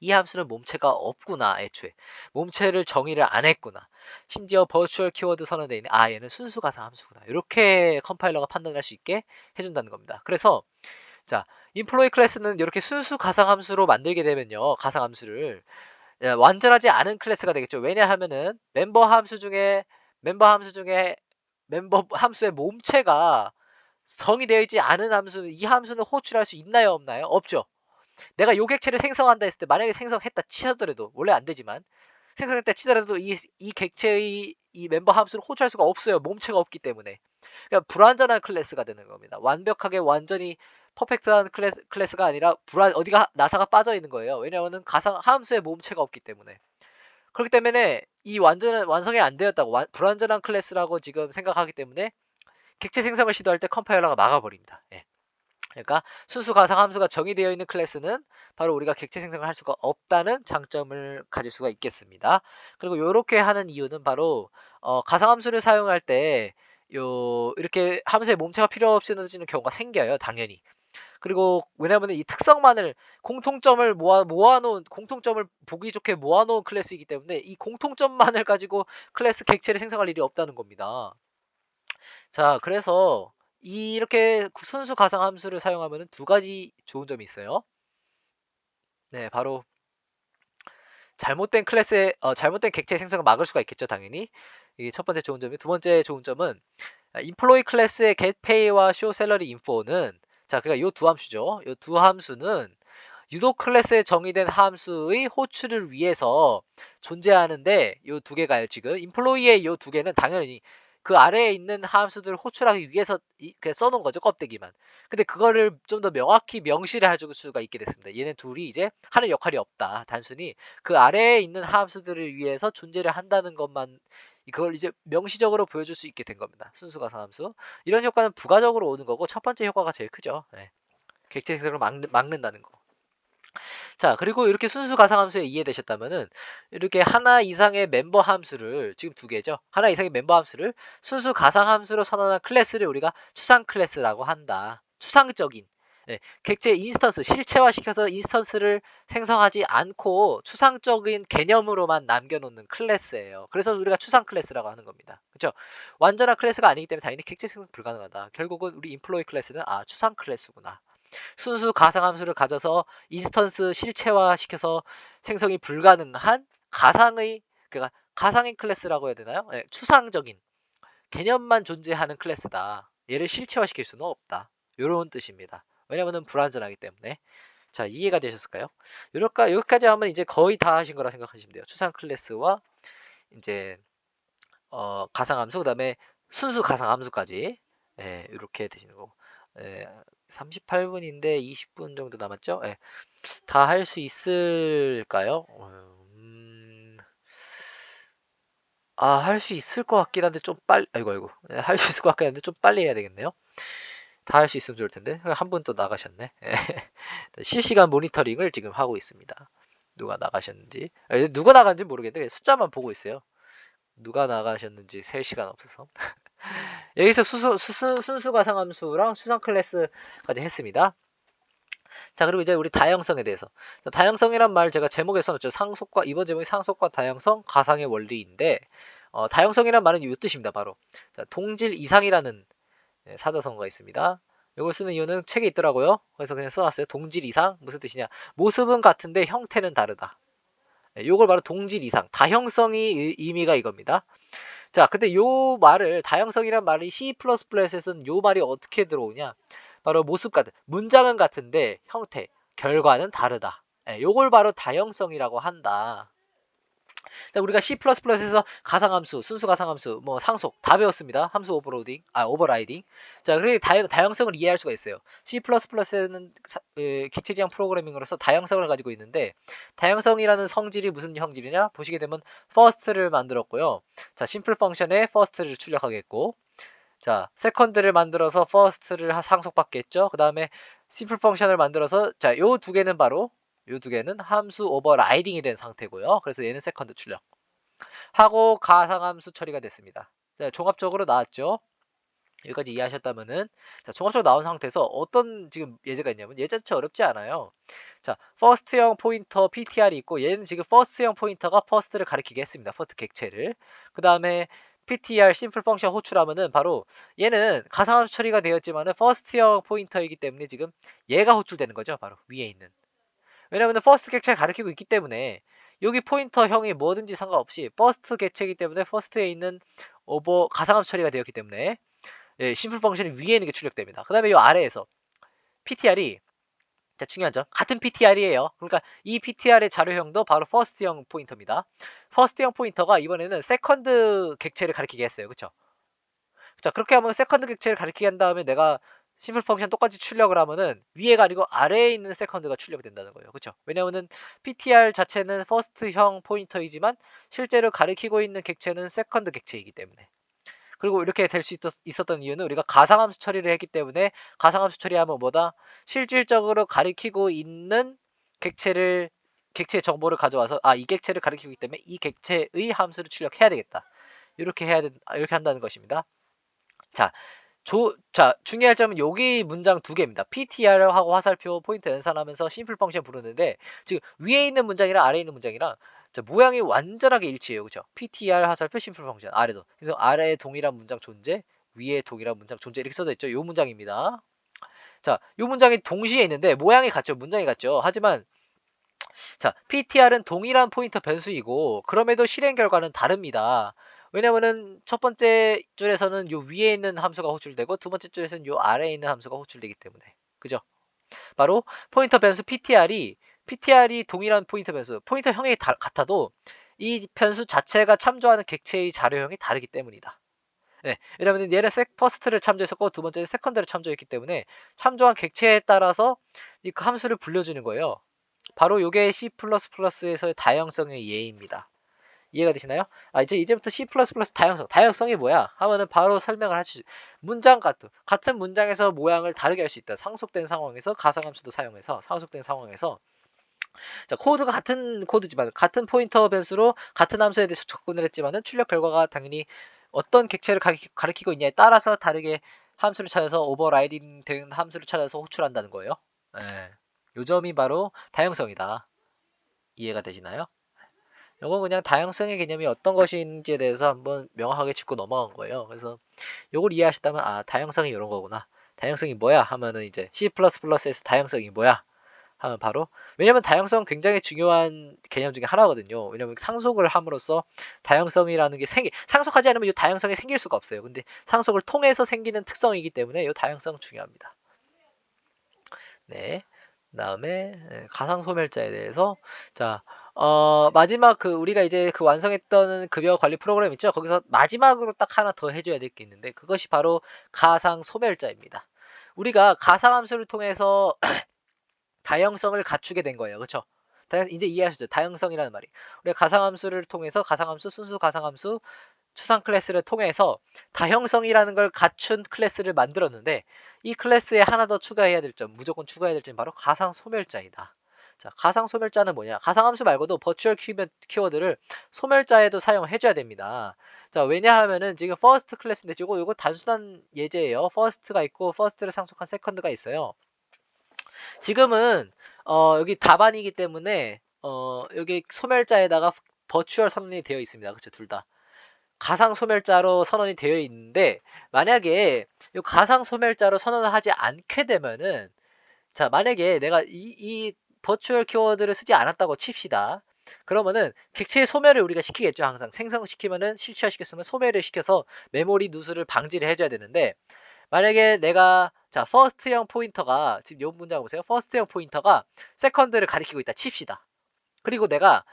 [SPEAKER 1] 이 함수는 몸체가 없구나. 애초에 몸체를 정의를 안 했구나. 심지어 버추얼 키워드 선언되어 있는 얘는 순수 가상 함수구나. 이렇게 컴파일러가 판단할 수 있게 해준다는 겁니다. 그래서 자, 인플로이 클래스는 이렇게 순수 가상함수로 만들게 되면요. 가상함수를 완전하지 않은 클래스가 되겠죠. 왜냐하면은 멤버 함수의 몸체가 정의되어 있지 않은 함수는 이 함수는 호출할 수 있나요, 없나요? 없죠. 내가 요 객체를 생성한다 했을 때 만약에 생성했다 치더라도 원래 안 되지만 생성했다 치더라도 이 객체의 이 멤버 함수를 호출할 수가 없어요. 몸체가 없기 때문에. 그러니까 불완전한 클래스가 되는 겁니다. 완벽하게 완전히 퍼펙트한 클래스가 아니라 어디가 나사가 빠져 있는 거예요. 왜냐하면 가상 함수의 몸체가 없기 때문에. 그렇기 때문에 이 완성이 안 되었다고 불완전한 클래스라고 지금 생각하기 때문에 객체 생성을 시도할 때 컴파일러가 막아버립니다. 예. 그러니까 순수 가상 함수가 정의되어 있는 클래스는 바로 우리가 객체 생성을 할 수가 없다는 장점을 가질 수가 있겠습니다. 그리고 이렇게 하는 이유는 바로 가상 함수를 사용할 때 이렇게 함수의 몸체가 필요 없이 넣어지는 경우가 생겨요. 당연히. 그리고 왜냐하면 이 특성만을 공통점을 모아놓은 공통점을 보기 좋게 모아놓은 클래스이기 때문에 이 공통점만을 가지고 클래스 객체를 생성할 일이 없다는 겁니다. 자, 그래서 이렇게 순수 가상 함수를 사용하면 두 가지 좋은 점이 있어요. 네, 바로 잘못된 객체 생성을 막을 수가 있겠죠, 당연히. 이게 첫 번째 좋은 점이. 두 번째 좋은 점은 employee 클래스의 getPay와 showSalaryInfo는 자, 그러니까 요 두 함수죠. 요 두 함수는 유독 클래스에 정의된 함수의 호출을 위해서 존재하는데 요 두 개가요. 지금 employee의 요 두 개는 당연히 그 아래에 있는 함수들을 호출하기 위해서 그냥 써놓은 거죠. 껍데기만. 근데 그거를 좀 더 명확히 명시를 해줄 수가 있게 됐습니다. 얘네 둘이 이제 하는 역할이 없다. 단순히 그 아래에 있는 함수들을 위해서 존재를 한다는 것만 그걸 이제 명시적으로 보여줄 수 있게 된 겁니다. 순수 가상함수. 이런 효과는 부가적으로 오는 거고 첫 번째 효과가 제일 크죠. 네. 객체 생성을 막는다는 거. 자, 그리고 이렇게 순수 가상함수에 이해되셨다면은 이렇게 하나 이상의 멤버 함수를 지금 두 개죠. 하나 이상의 멤버 함수를 순수 가상함수로 선언한 클래스를 우리가 추상 클래스라고 한다. 추상적인 객체 인스턴스 실체화시켜서 인스턴스를 생성하지 않고 추상적인 개념으로만 남겨놓는 클래스예요. 그래서 우리가 추상 클래스라고 하는 겁니다. 그렇죠? 완전한 클래스가 아니기 때문에 당연히 객체 생성 불가능하다. 결국은 우리 인플로이 클래스는 추상 클래스구나. 순수 가상함수를 가져서 인스턴스 실체화 시켜서 생성이 불가능한 그러니까 가상인 클래스라고 해야 되나요? 네, 추상적인 개념만 존재하는 클래스다. 얘를 실체화시킬 수는 없다. 이런 뜻입니다. 왜냐하면 불완전하기 때문에. 자, 이해가 되셨을까요? 여기까지 하면 이제 거의 다 하신 거라 생각하시면 돼요. 추상 클래스와 이제 가상함수, 그다음에 순수 가상함수까지. 예, 이렇게 되시는 거고. 예, 38분인데 20분 정도 남았죠? 예, 다 할 수 있을까요? 할 수 있을 것 같긴 한데 좀 빨리, 아이고, 예, 할 수 있을 것 같긴 한데 좀 빨리 해야 되겠네요. 다 할 수 있으면 좋을 텐데. 한 분 또 나가셨네. 예. 실시간 모니터링을 지금 하고 있습니다. 누가 나가셨는지. 누가 나간지 모르겠는데 숫자만 보고 있어요. 누가 나가셨는지 셀 시간 없어서. 여기서 순수 가상함수랑 수상 클래스까지 했습니다. 자, 그리고 이제 우리 다양성에 대해서. 다양성이란 말 제가 제목에 써놨죠. 상속과, 이번 제목이 상속과 다양성, 가상의 원리인데, 다양성이란 말은 이 뜻입니다. 바로. 자, 동질 이상이라는 사자성어가 있습니다. 이걸 쓰는 이유는 책에 있더라고요. 그래서 그냥 써놨어요. 동질 이상. 무슨 뜻이냐. 모습은 같은데 형태는 다르다. 이걸 바로 동질 이상. 다형성이 의미가 이겁니다. 자, 근데 요 말을, 다양성이란 말이 C++에서는 요 말이 어떻게 들어오냐? 바로 모습 같은, 문장은 같은데 형태, 결과는 다르다. 요걸 바로 다형성이라고 한다. 자, 우리가 C++에서 가상함수, 순수 가상함수, 뭐 상속 다 배웠습니다. 함수 오버라이딩. 자, 그렇게 다양성을 이해할 수가 있어요. C++에는 객체지향 프로그래밍으로서 다양성을 가지고 있는데, 다양성이라는 성질이 무슨 성질이냐? 보시게 되면 first를 만들었고요. 자, 심플 펑션에 first를 출력하겠고, 자, 세컨드를 만들어서 first를 상속받겠죠. 그 다음에 심플 펑션을 만들어서, 자, 요 두 개는 바로, 요 두 개는 함수 오버라이딩이 된 상태고요. 그래서 얘는 세컨드 출력 하고 가상함수 처리가 됐습니다. 자, 종합적으로 나왔죠. 여기까지 이해하셨다면은, 자, 종합적으로 나온 상태에서 어떤 지금 예제가 있냐면, 예제 자체 어렵지 않아요. 자, first형 포인터 PTR이 있고, 얘는 지금 first형 포인터가 first를 가리키게 했습니다. first 객체를. 그 다음에 PTR 심플 펑션 호출하면은 바로 얘는 가상함수 처리가 되었지만은 first형 포인터이기 때문에 지금 얘가 호출되는 거죠. 바로 위에 있는. 왜냐면 퍼스트 객체를 가리키고 있기 때문에 여기 포인터형이 뭐든지 상관없이 퍼스트 객체이기 때문에 퍼스트에 있는 가상함수 처리가 되었기 때문에 심플 펑션이 위에 있는 게 출력됩니다. 그 다음에 이 아래에서 PTR이 중요한 점 같은 PTR이에요. 그러니까 이 PTR의 자료형도 바로 퍼스트형 포인터입니다. 퍼스트형 포인터가 이번에는 세컨드 객체를 가리키게 했어요. 그쵸? 자, 그렇게 하면 세컨드 객체를 가리키게 한 다음에 내가 심플 펑션 똑같이 출력을 하면은 위에가 아니고 아래에 있는 세컨드가 출력이 된다는 거예요. 그쵸? 왜냐면은 PTR 자체는 퍼스트형 포인터이지만 실제로 가리키고 있는 객체는 세컨드 객체이기 때문에. 그리고 이렇게 될 수 있었던 이유는 우리가 가상함수 처리를 했기 때문에 가상함수 처리하면 뭐다? 실질적으로 가리키고 있는 객체의 정보를 가져와서 이 객체를 가리키고 있기 때문에 이 객체의 함수를 출력해야 되겠다. 이렇게 이렇게 한다는 것입니다. 자, 중요할 점은 여기 문장 두 개입니다. PTR하고 화살표 포인트 연산하면서 심플 펑션 부르는데 지금 위에 있는 문장이랑 아래에 있는 문장이랑 모양이 완전하게 일치해요. 그죠? PTR 화살표 심플 펑션 아래도. 그래서 아래에 동일한 문장 존재, 위에 동일한 문장 존재 이렇게 써져 있죠. 요 문장입니다. 자, 요 문장이 동시에 있는데 모양이 같죠. 문장이 같죠. 하지만 자, PTR은 동일한 포인터 변수이고 그럼에도 실행 결과는 다릅니다. 왜냐면은 첫 번째 줄에서는 요 위에 있는 함수가 호출되고 두 번째 줄에서는 요 아래에 있는 함수가 호출되기 때문에. 그죠? 바로 포인터 변수 PTR이 동일한 포인터 변수, 포인터형이 같아도 이 변수 자체가 참조하는 객체의 자료형이 다르기 때문이다. 네, 왜냐면 얘는 퍼스트를 참조했었고 두 번째는 세컨드를 참조했기 때문에 참조한 객체에 따라서 이 함수를 불려주는 거예요. 바로 요게 C++에서의 다양성의 예입니다. 이해가 되시나요? 이제부터 C++ 다양성이 뭐야? 하면은 바로 설명을 하시죠. 문장 같은 문장에서 모양을 다르게 할 수 있다. 상속된 상황에서 가상함수도 사용해서 상속된 상황에서 자, 코드가 같은 코드지만 같은 포인터 변수로 같은 함수에 대해서 접근을 했지만은 출력 결과가 당연히 어떤 객체를 가리키고 있냐에 따라서 다르게 함수를 찾아서 오버라이딩 된 함수를 찾아서 호출한다는 거예요. 예. 요 점이 바로 다양성이다. 이해가 되시나요? 요건 그냥 다양성의 개념이 어떤 것인지에 대해서 한번 명확하게 짚고 넘어간 거예요. 그래서 요걸 이해하셨다면 다양성이 이런 거구나. 다양성이 뭐야? 하면은 이제 C++에서 다양성이 뭐야? 하면 바로 왜냐면 다양성 굉장히 중요한 개념 중에 하나거든요. 왜냐면 상속을 함으로써 다양성이라는 게 상속하지 않으면 이 다양성이 생길 수가 없어요. 근데 상속을 통해서 생기는 특성이기 때문에 이 다양성 중요합니다. 네. 그다음에 가상 소멸자에 대해서 자, 마지막 우리가 이제 완성했던 급여 관리 프로그램 있죠? 거기서 마지막으로 딱 하나 더 해줘야 될 게 있는데 그것이 바로 가상 소멸자입니다. 우리가 가상 함수를 통해서 다형성을 갖추게 된 거예요. 그쵸? 이제 이해하시죠? 다형성이라는 말이. 우리가 가상함수를 통해서 가상함수, 순수 가상함수, 추상 클래스를 통해서 다형성이라는 걸 갖춘 클래스를 만들었는데 이 클래스에 하나 더 추가해야 될 점, 무조건 추가해야 될 점이 바로 가상 소멸자이다. 자, 가상 소멸자는 뭐냐? 가상함수 말고도 버추얼 키워드를 소멸자에도 사용해줘야 됩니다. 자, 왜냐하면은 지금 퍼스트 클래스인데 요거 단순한 예제예요. 퍼스트가 있고 퍼스트를 상속한 세컨드가 있어요. 지금은 여기 답안이기 때문에 여기 소멸자에다가 버추얼 선언이 되어 있습니다. 그쵸? 둘 다. 가상 소멸자로 선언이 되어 있는데 만약에 이 가상 소멸자로 선언을 하지 않게 되면은 자, 만약에 내가 이 버추얼 키워드를 쓰지 않았다고 칩시다. 그러면은 객체의 소멸을 우리가 시키겠죠. 항상 생성시키면은 실체화시켰으면 소멸을 시켜서 메모리 누수를 방지를 해줘야 되는데 만약에 내가 자 퍼스트형 포인터가 지금 요 문장 보세요. 퍼스트형 포인터가 세컨드를 가리키고 있다 칩시다. 그리고 내가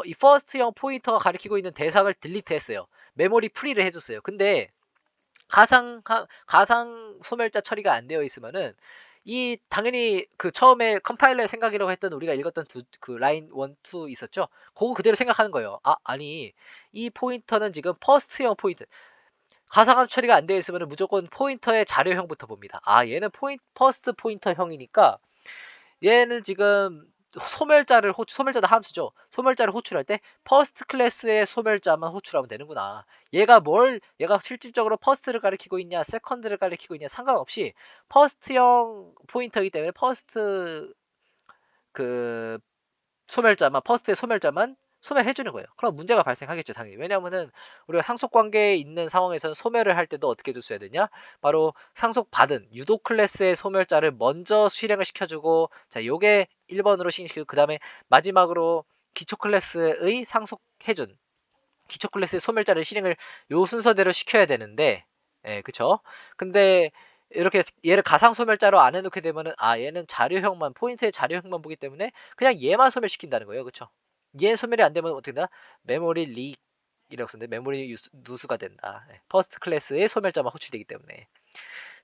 [SPEAKER 1] 이 퍼스트형 포인터가 가리키고 있는 대상을 딜리트 했어요. 메모리 프리를 해줬어요. 근데 가상 소멸자 처리가 안 되어 있으면은 이 당연히 처음에 컴파일러의 생각이라고 했던 우리가 읽었던 라인 1, 2 있었죠? 그거 그대로 생각하는 거예요. 아니 이 포인터는 지금 퍼스트형 포인터 가상함 처리가 안 되어 있으면 무조건 포인터의 자료형부터 봅니다. 얘는 퍼스트 포인터형이니까 얘는 지금 소멸자도 함수죠. 소멸자를 호출할 때 퍼스트 클래스의 소멸자만 호출하면 되는구나. 얘가 실질적으로 퍼스트를 가리키고 있냐, 세컨드를 가리키고 있냐 상관없이 퍼스트형 포인터이기 때문에 퍼스트 퍼스트의 소멸자만 소멸해주는 거예요. 그럼 문제가 발생하겠죠, 당연히. 왜냐하면은 우리가 상속관계에 있는 상황에서는 소멸을 할 때도 어떻게 줬어야 되냐? 바로 상속받은 유도 클래스의 소멸자를 먼저 실행을 시켜주고, 자, 요게 1번으로 실행시키고, 그 다음에 마지막으로 기초 클래스의 상속해준 기초 클래스의 소멸자를 실행을 요 순서대로 시켜야 되는데, 예, 그쵸? 근데 이렇게 얘를 가상 소멸자로 안 해놓게 되면은 얘는 자료형만 포인트의 자료형만 보기 때문에 그냥 얘만 소멸시킨다는 거예요, 그쵸? 얘 소멸이 안 되면 어떻게 된다? 메모리 리이라고 썼는데 메모리 누수가 된다. 퍼스트 클래스의 소멸자만 호출되기 때문에.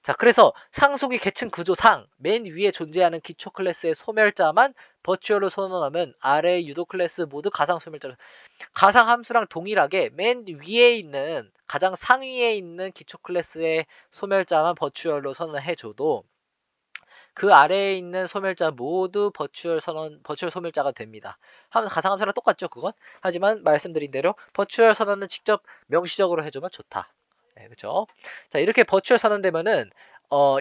[SPEAKER 1] 자, 그래서 상속의 계층 구조상 맨 위에 존재하는 기초 클래스의 소멸자만 버추얼로 선언하면 아래 유도 클래스 모두 가상 소멸자로 가상 함수랑 동일하게 맨 위에 있는 가장 상위에 있는 기초 클래스의 소멸자만 버추얼로 선언해줘도 그 아래에 있는 소멸자 모두 버추얼 소멸자가 됩니다. 가상 함수랑 똑같죠, 그건? 하지만 말씀드린 대로 버추얼 선언은 직접 명시적으로 해주면 좋다. 네, 그쵸? 자, 이렇게 버추얼 선언되면은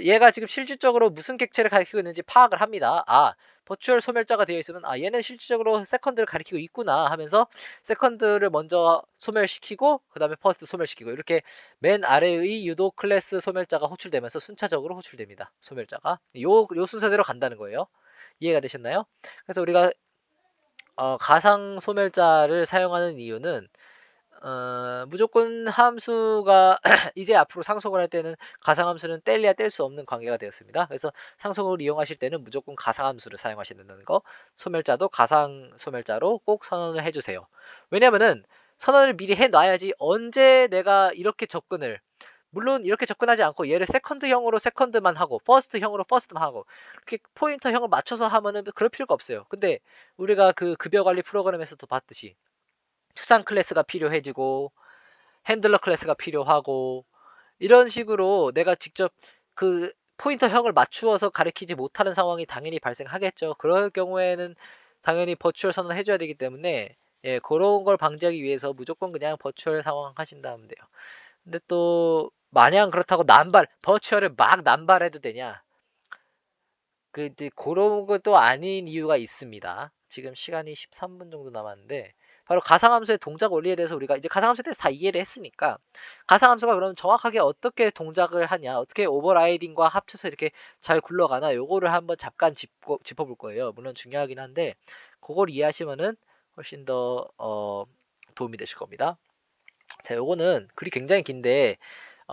[SPEAKER 1] 얘가 지금 실질적으로 무슨 객체를 가리키고 있는지 파악을 합니다. 버추얼 소멸자가 되어 있으면 얘는 실질적으로 세컨드를 가리키고 있구나 하면서 세컨드를 먼저 소멸시키고 그 다음에 퍼스트 소멸시키고 이렇게 맨 아래의 유도 클래스 소멸자가 호출되면서 순차적으로 호출됩니다. 소멸자가 요 순서대로 간다는 거예요. 이해가 되셨나요? 그래서 우리가 가상 소멸자를 사용하는 이유는 무조건 함수가 이제 앞으로 상속을 할 때는 가상함수는 뗄래야 뗄 수 없는 관계가 되었습니다. 그래서 상속을 이용하실 때는 무조건 가상함수를 사용하시는 거, 소멸자도 가상 소멸자로 꼭 선언을 해주세요. 왜냐면은 선언을 미리 해놔야지 언제 내가 이렇게 접근을 물론 이렇게 접근하지 않고 얘를 세컨드형으로 세컨드만 하고 퍼스트형으로 퍼스트만 하고 이렇게 포인터형을 맞춰서 하면은 그럴 필요가 없어요. 근데 우리가 급여 관리 프로그램에서도 봤듯이 추상 클래스가 필요해지고 핸들러 클래스가 필요하고 이런 식으로 내가 직접 포인터형을 맞추어서 가리키지 못하는 상황이 당연히 발생하겠죠. 그럴 경우에는 당연히 버추얼 선언을 해줘야 되기 때문에 그런 걸 방지하기 위해서 무조건 그냥 버추얼 상황 하신다면 돼요. 근데 또 마냥 그렇다고 버추얼을 막 남발해도 되냐? 이제 그런 것도 아닌 이유가 있습니다. 지금 시간이 13분 정도 남았는데 바로 가상함수의 동작 원리에 대해서 우리가 이제 가상함수에 대해서 다 이해를 했으니까 가상함수가 그럼 정확하게 어떻게 동작을 하냐, 어떻게 오버라이딩과 합쳐서 이렇게 잘 굴러가나 요거를 한번 잠깐 짚어볼 거예요. 물론 중요하긴 한데 그걸 이해하시면은 훨씬 더 도움이 되실 겁니다. 자, 요거는 글이 굉장히 긴데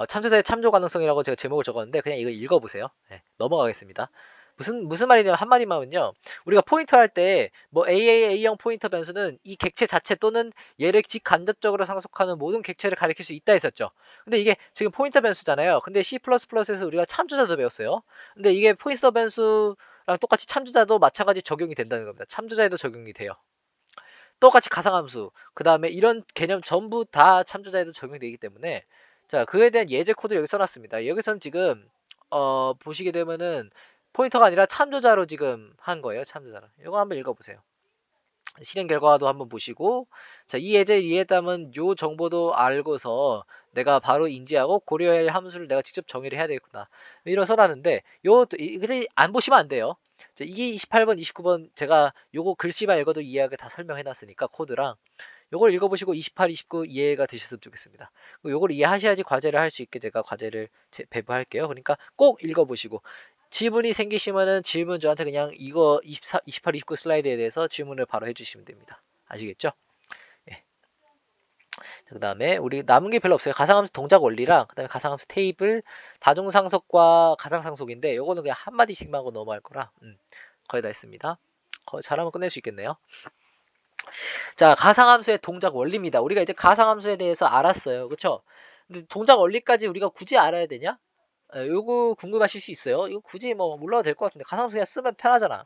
[SPEAKER 1] 참조자의 참조 가능성이라고 제가 제목을 적었는데 그냥 이거 읽어보세요. 네, 넘어가겠습니다. 무슨 말이냐면 한마디만 하면요. 우리가 포인터 할 때 뭐 A형 포인터 변수는 이 객체 자체 또는 얘를 직간접적으로 상속하는 모든 객체를 가리킬 수 있다 했었죠. 근데 이게 지금 포인터 변수잖아요. 근데 C++에서 우리가 참조자도 배웠어요. 근데 이게 포인터 변수랑 똑같이 참조자도 마찬가지 적용이 된다는 겁니다. 참조자에도 적용이 돼요. 똑같이 가상함수, 그 다음에 이런 개념 전부 다 참조자에도 적용되기 때문에 자, 그에 대한 예제 코드 여기 써놨습니다. 여기선 지금 보시게 되면은 포인터가 아니라 참조자로 지금 한 거예요. 참조자로. 이거 한번 읽어보세요. 실행 결과도 한번 보시고, 자, 이 예제를 이해했다면 요 정보도 알고서 내가 바로 인지하고 고려해야 할 함수를 내가 직접 정의를 해야 되겠구나. 이런 써놨는데, 근데 안 보시면 안 돼요. 자, 이게 28번, 29번 제가 요거 글씨만 읽어도 이해하게 다 설명해놨으니까 코드랑 요걸 읽어보시고 28, 29 이해가 되셨으면 좋겠습니다. 요걸 이해하셔야지 과제를 할 수 있게 제가 과제를 배부할게요. 그러니까 꼭 읽어보시고 질문이 생기시면은 질문 저한테 그냥 이거 24, 28, 29 슬라이드에 대해서 질문을 바로 해주시면 됩니다. 아시겠죠? 예. 그 다음에 우리 남은 게 별로 없어요. 가상함수 동작 원리랑 그 다음에 가상함수 테이블, 다중상속과 가상상속인데 요거는 그냥 한마디씩만 하고 넘어갈 거라 거의 다 했습니다. 거의 잘하면 끝낼 수 있겠네요. 자, 가상함수의 동작 원리입니다. 우리가 이제 가상함수에 대해서 알았어요. 그쵸? 근데 동작 원리까지 우리가 굳이 알아야 되냐? 요거 궁금하실 수 있어요. 이거 굳이 뭐 몰라도 될 것 같은데 가상함수 그냥 쓰면 편하잖아.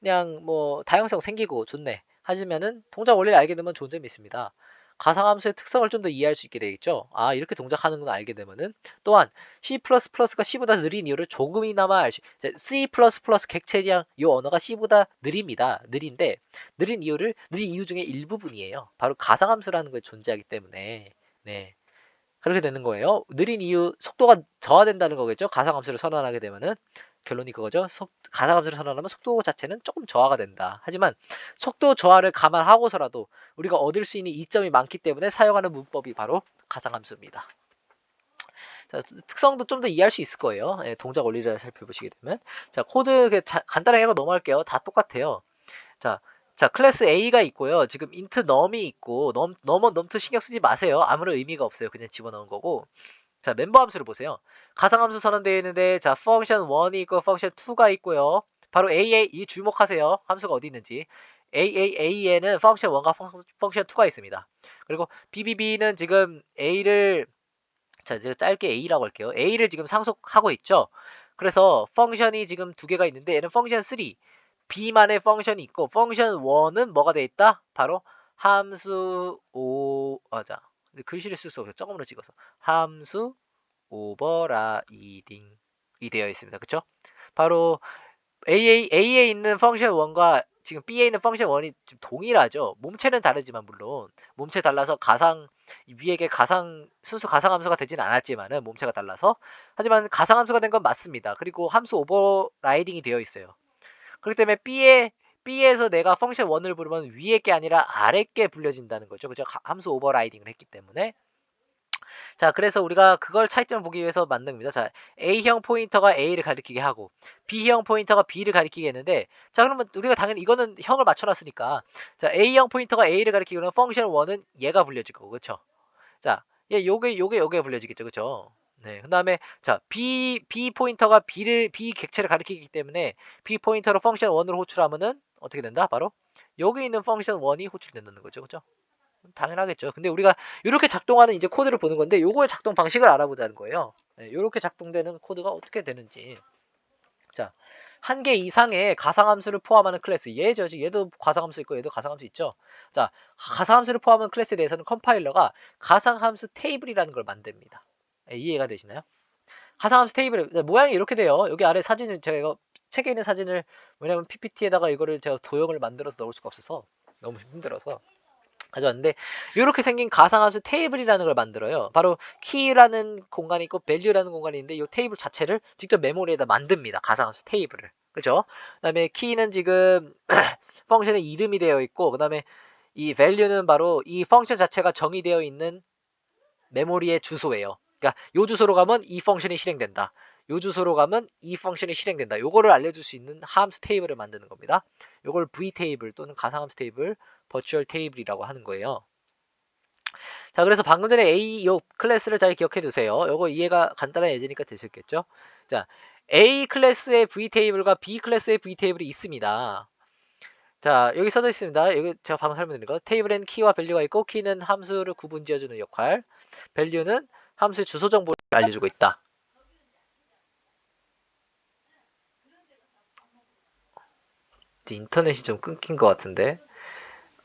[SPEAKER 1] 그냥 뭐 다양성 생기고 좋네. 하지만은 동작 원리를 알게 되면 좋은 점이 있습니다. 가상함수의 특성을 좀 더 이해할 수 있게 되겠죠. 아, 이렇게 동작하는구나 알게 되면은 또한 C++가 C보다 느린 이유를 조금이나마 C++ 객체량 이 언어가 C보다 느립니다. 느린 이유 중에 일부분이에요. 바로 가상함수라는 걸 존재하기 때문에 네. 그렇게 되는 거예요. 느린 이유 속도가 저하된다는 거겠죠. 가상함수를 선언하게 되면은 결론이 그거죠. 가상함수를 선언하면 속도 자체는 조금 저하가 된다. 하지만 속도 저하를 감안하고서라도 우리가 얻을 수 있는 이점이 많기 때문에 사용하는 문법이 바로 가상함수입니다. 자, 특성도 좀 더 이해할 수 있을 거예요. 예, 동작 원리를 살펴보시게 되면. 자, 코드 간단하게 하고 넘어갈게요. 다 똑같아요. 자, 클래스 A가 있고요. 지금 int num이 있고 넘트 신경 쓰지 마세요. 아무런 의미가 없어요. 그냥 집어넣은 거고. 자, 멤버 함수를 보세요. 가상함수 선언되어 있는데 자, 펑션 1이 있고 펑션 2가 있고요. 바로 이 주목하세요. 함수가 어디 있는지. A에는 펑션 1과 펑션 2가 있습니다. 그리고 BBB는 지금 A를 자, 이제 짧게 A라고 할게요. A를 지금 상속하고 있죠. 그래서 펑션이 지금 두 개가 있는데 얘는 펑션 3, B만의 펑션이 있고 펑션 1은 뭐가 돼 있다? 바로 함수 자, 글씨를 쓸 수 없어요. 조금으로 찍어서 함수 오버라이딩이 되어 있습니다. 그쵸? 바로 A에 있는 펑션 1과 지금 B에 있는 펑션 1이 지금 동일하죠. 몸체는 다르지만 물론 몸체 달라서 위에 게 순수 가상함수가 되진 않았지만은 몸체가 달라서 하지만 가상함수가 된 건 맞습니다. 그리고 함수 오버라이딩이 되어 있어요. 그렇기 때문에 B에서 내가 펑션 1을 부르면 위에 게 아니라 아래 게 불려진다는 거죠. 그죠? 함수 오버라이딩을 했기 때문에 자, 그래서 우리가 그걸 차이점을 보기 위해서 만든 겁니다. 자, A형 포인터가 A를 가리키게 하고 B형 포인터가 B를 가리키게 했는데 자, 그러면 우리가 당연히 이거는 형을 맞춰놨으니까 자, A형 포인터가 A를 가리키고는 펑션 1은 얘가 불려질 거고 그쵸? 자, 요게 불려지겠죠. 그쵸? 네. 그 다음에 자, B 포인터가 B 객체를 가리키기 때문에 B 포인터로 펑션 1으로 호출하면은 어떻게 된다? 바로 여기 있는 펑션 1이 호출된다는 거죠. 그죠? 당연하겠죠. 근데 우리가 이렇게 작동하는 이제 코드를 보는 건데 요거의 작동 방식을 알아보자는 거예요. 네, 이렇게 작동되는 코드가 어떻게 되는지. 자, 한 개 이상의 가상함수를 포함하는 클래스. 얘도 가상함수 있고 얘도 가상함수 있죠. 자, 가상함수를 포함하는 클래스에 대해서는 컴파일러가 가상함수 테이블이라는 걸 만듭니다. 네, 이해가 되시나요? 가상함수 테이블 모양이 이렇게 돼요. 여기 아래 사진을 제가 책에 있는 사진을 왜냐면 PPT에다가 이거를 제가 도형을 만들어서 넣을 수가 없어서 너무 힘들어서 가져왔는데 이렇게 생긴 가상함수 테이블이라는 걸 만들어요. 바로 키라는 공간이 있고 value라는 공간이 있는데 이 테이블 자체를 직접 메모리에다 만듭니다. 가상함수 테이블을. 그죠? 그다음에 키는 지금 펑션의 이름이 되어 있고 그다음에 이 value는 바로 이 펑션 자체가 정의되어 있는 메모리의 주소예요. 그러니까 요 주소로 가면 이 펑션이 실행된다. 요 주소로 가면 이 펑션이 실행된다. 요거를 알려줄 수 있는 함수 테이블을 만드는 겁니다. 요걸 V 테이블 또는 가상함수 테이블, 버추얼 테이블이라고 하는 거예요. 자, 그래서 방금 전에 요 클래스를 잘 기억해 두세요. 요거 이해가 간단한 예제니까 되셨겠죠? 자, A 클래스의 V 테이블과 B 클래스의 V 테이블이 있습니다. 자, 여기 써져 있습니다. 여기 제가 방금 설명드린 거. 테이블엔 키와 밸류가 있고, 키는 함수를 구분지어주는 역할, 밸류는 함수의 주소 정보를 알려주고 있다. 인터넷이 좀 끊긴 것 같은데,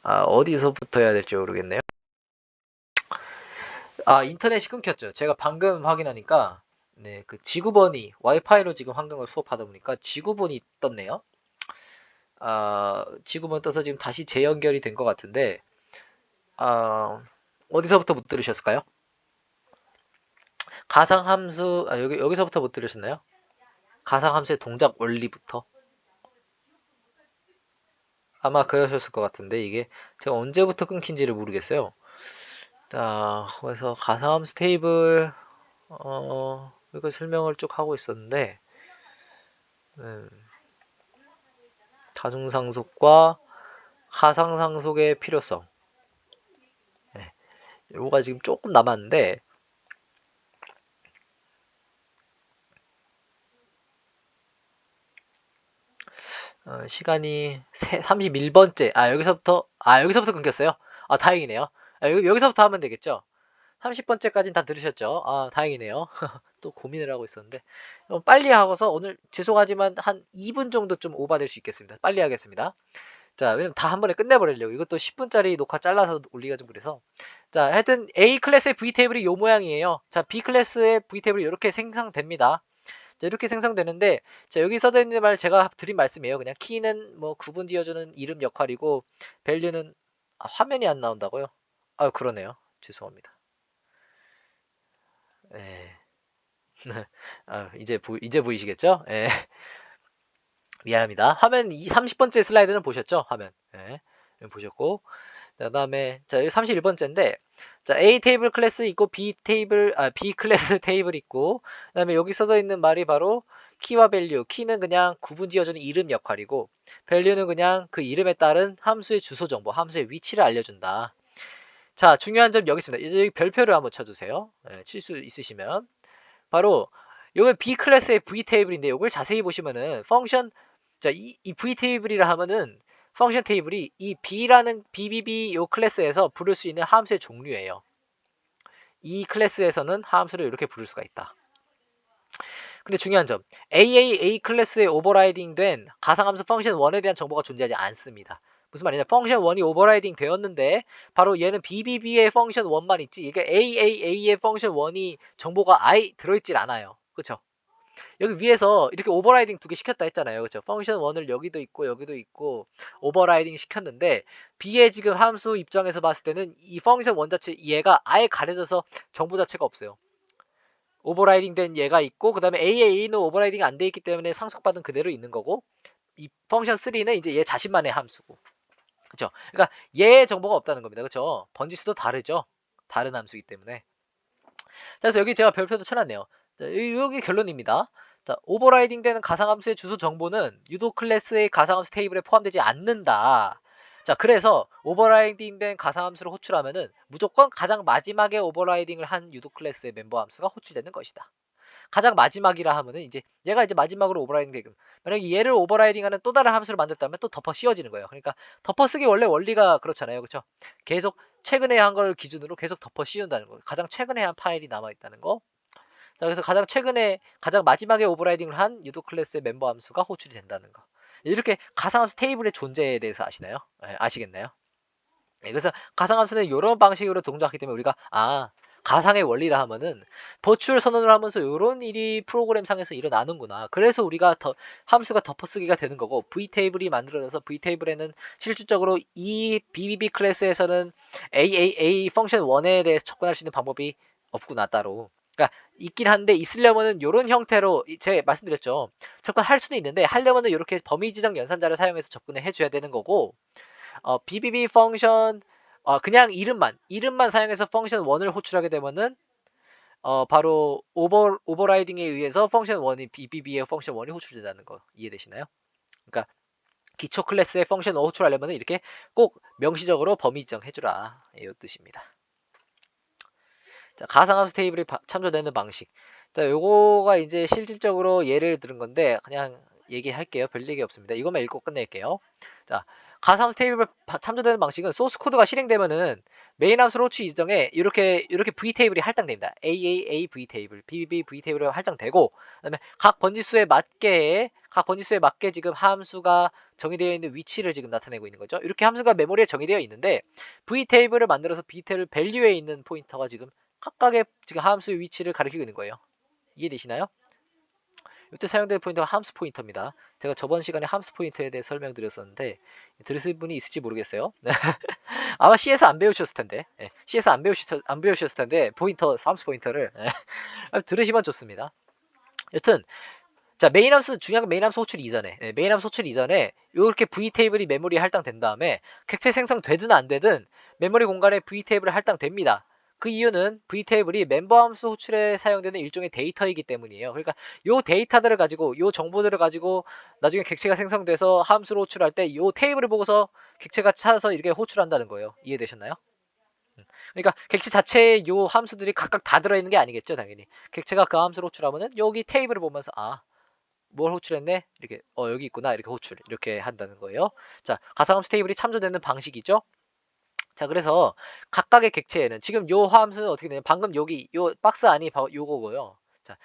[SPEAKER 1] 어디서부터 해야 될지 모르겠네요. 인터넷이 끊겼죠. 제가 방금 확인하니까, 네, 그 지구본이 와이파이로 지금 한국어 수업하다 보니까 지구본이 떴네요. 지구본 떠서 지금 다시 재연결이 된 것 같은데, 어디서부터 못 들으셨을까요? 가상함수, 여기서부터 못 들으셨나요? 가상함수의 동작 원리부터. 아마 그러셨을 것 같은데, 이게 제가 언제부터 끊긴지를 모르겠어요. 자, 그래서 가상함수 테이블, 이거 설명을 쭉 하고 있었는데, 다중상속과 가상상속의 필요성. 네, 요거가 지금 조금 남았는데, 시간이 31번째. 여기서부터 끊겼어요. 다행이네요. 여기서부터 하면 되겠죠? 30번째까지는 다 들으셨죠? 다행이네요. 또 고민을 하고 있었는데. 빨리 하고서 오늘 죄송하지만 한 2분 정도 좀 오버될 수 있겠습니다. 빨리 하겠습니다. 자, 왜냐면 다 한 번에 끝내버리려고. 이것도 10분짜리 녹화 잘라서 올리기가 좀 그래서. 자, 하여튼 A 클래스의 V 테이블이 요 모양이에요. 자, B 클래스의 V 테이블이 이렇게 생성됩니다. 자, 이렇게 생성되는데, 자, 여기 써져 있는 말 제가 드린 말씀이에요. 그냥 키는 뭐 구분 지어주는 이름 역할이고, 밸류는 화면이 안 나온다고요? 그러네요. 죄송합니다. 예. 이제 보이시겠죠? 예. 미안합니다. 화면 30번째 슬라이드는 보셨죠? 화면. 예. 보셨고. 그 다음에, 자, 여기 31번째인데, 자, A 테이블 클래스 있고, B 클래스 테이블 있고, 그 다음에 여기 써져 있는 말이 바로 키와 밸류. 키는 그냥 구분 지어주는 이름 역할이고, 밸류는 그냥 그 이름에 따른 함수의 주소 정보, 함수의 위치를 알려준다. 자, 중요한 점 여기 있습니다. 여기 별표를 한번 쳐주세요. 예, 칠 수 있으시면. 바로 요게 B 클래스의 V 테이블인데 요걸 자세히 보시면은 펑션 자, 이 V 테이블이라 하면은 펑션 테이블이 이 B라는 BBB 요 클래스에서 부를 수 있는 함수의 종류예요. 이 클래스에서는 함수를 이렇게 부를 수가 있다. 근데 중요한 점, A 클래스에 오버라이딩된 가상함수 펑션 1에 대한 정보가 존재하지 않습니다. 무슨 말이냐? 펑션 1이 오버라이딩 되었는데 바로 얘는 BBB의 펑션 1만 있지 이게 AA의 펑션 1이 정보가 아예 들어있질 않아요. 그쵸? 여기 위에서 이렇게 오버라이딩 2개 시켰다 했잖아요. 그쵸? 펑션 1을 여기도 있고 오버라이딩 시켰는데 B의 지금 함수 입장에서 봤을 때는 이 펑션 1 자체 얘가 아예 가려져서 정보 자체가 없어요. 오버라이딩 된 얘가 있고 그 다음에 AA는 오버라이딩이 안 돼 있기 때문에 상속받은 그대로 있는 거고 이 펑션 3는 이제 얘 자신만의 함수고 그쵸? 그러니까 얘의 정보가 없다는 겁니다. 그쵸? 번지수도 다르죠? 다른 함수이기 때문에. 그래서 여기 제가 별표도 쳐놨네요. 자, 여기 결론입니다. 자, 오버라이딩 되는 가상함수의 주소 정보는 유도 클래스의 가상함수 테이블에 포함되지 않는다. 자, 그래서 오버라이딩 된 가상함수를 호출하면은 무조건 가장 마지막에 오버라이딩을 한 유도 클래스의 멤버 함수가 호출되는 것이다. 가장 마지막이라 하면은 이제 얘가 이제 마지막으로 오버라이딩 되금 만약에 얘를 오버라이딩하는 또 다른 함수를 만들었다면 또 덮어 씌워지는 거예요. 그러니까 덮어 쓰기 원래 원리가 그렇잖아요. 그렇죠? 계속 최근에 한 걸 기준으로 계속 덮어 씌운다는 거. 가장 최근에 한 파일이 남아 있다는 거. 자, 그래서 가장 마지막에 오버라이딩을 한 유도 클래스의 멤버 함수가 호출이 된다는 거. 이렇게 가상함수 테이블의 존재에 대해서 아시나요? 네, 아시겠나요? 네, 그래서 가상함수는 이런 방식으로 동작하기 때문에 우리가 가상의 원리라 하면은 버추얼 선언을 하면서 이런 일이 프로그램상에서 일어나는구나. 그래서 우리가 함수가 덮어쓰기가 되는 거고 v테이블이 만들어져서 v테이블에는 실질적으로 이 BBB 클래스에서는 AAA 펑션 1에 대해서 접근할 수 있는 방법이 없구나 따로. 그러니까 있긴 한데 있으려면은 이런 형태로 제가 말씀드렸죠. 접근할 수는 있는데 하려면은 이렇게 범위 지정 연산자를 사용해서 접근을 해줘야 되는 거고 BBB 펑션 그냥 이름만 사용해서 펑션 1을 호출하게 되면은 바로 오버라이딩에 의해서 펑션 1이 BBB의 펑션 1이 호출된다는 거 이해되시나요? 그러니까 기초 클래스의 펑션 1 호출하려면 이렇게 꼭 명시적으로 범위 지정해주라 이 뜻입니다. 자, 가상함수 테이블이 참조되는 방식. 자, 요거가 이제 실질적으로 예를 들은 건데 그냥 얘기할게요. 별 얘기 없습니다. 이것만 읽고 끝낼게요. 자, 가상함수 테이블 참조되는 방식은 소스 코드가 실행되면은 메인 함수 로치 이정에 이렇게 v 테이블이 할당됩니다. AAA v 테이블, BB v 테이블이 할당되고, 그다음에 각 번지수에 맞게 지금 함수가 정의되어 있는 위치를 지금 나타내고 있는 거죠. 이렇게 함수가 메모리에 정의되어 있는데 v 테이블을 만들어서 v 테이블 밸류에 있는 포인터가 지금 각각의 지금 함수의 위치를 가리키고 있는 거예요. 이해되시나요? 이때 사용되는 포인터가 함수 포인터입니다. 제가 저번 시간에 함수 포인터에 대해 설명드렸었는데 들으신 분이 있을지 모르겠어요. 아마 CS 안 배우셨을 텐데, CS 안 배우셨을 텐데 포인터, 함수 포인터를 들으시면 좋습니다. 여튼 자, 메인 함수, 중요한 건 메인 함수 호출 이전에, 메인 함수 호출 이전에 이렇게 v 테이블이 메모리에 할당된 다음에 객체 생성되든 안 되든 메모리 공간에 v 테이블이 할당됩니다. 그 이유는 v 테이블이 멤버 함수 호출에 사용되는 일종의 데이터이기 때문이에요. 그러니까 요 데이터들을 가지고, 요 정보들을 가지고 나중에 객체가 생성돼서 함수로 호출할 때 요 테이블을 보고서 객체가 찾아서 이렇게 호출한다는 거예요. 이해되셨나요? 그러니까 객체 자체에 요 함수들이 각각 다 들어있는 게 아니겠죠, 당연히. 객체가 그 함수를 호출하면은 여기 테이블을 보면서 뭘 호출했네? 이렇게 여기 있구나. 이렇게 호출. 이렇게 한다는 거예요. 자, 가상함수 테이블이 참조되는 방식이죠. 자, 그래서 각각의 객체에는 지금 요 함수는 어떻게 되냐? 방금 여기 요 박스 안이 바로 요거고요. 자,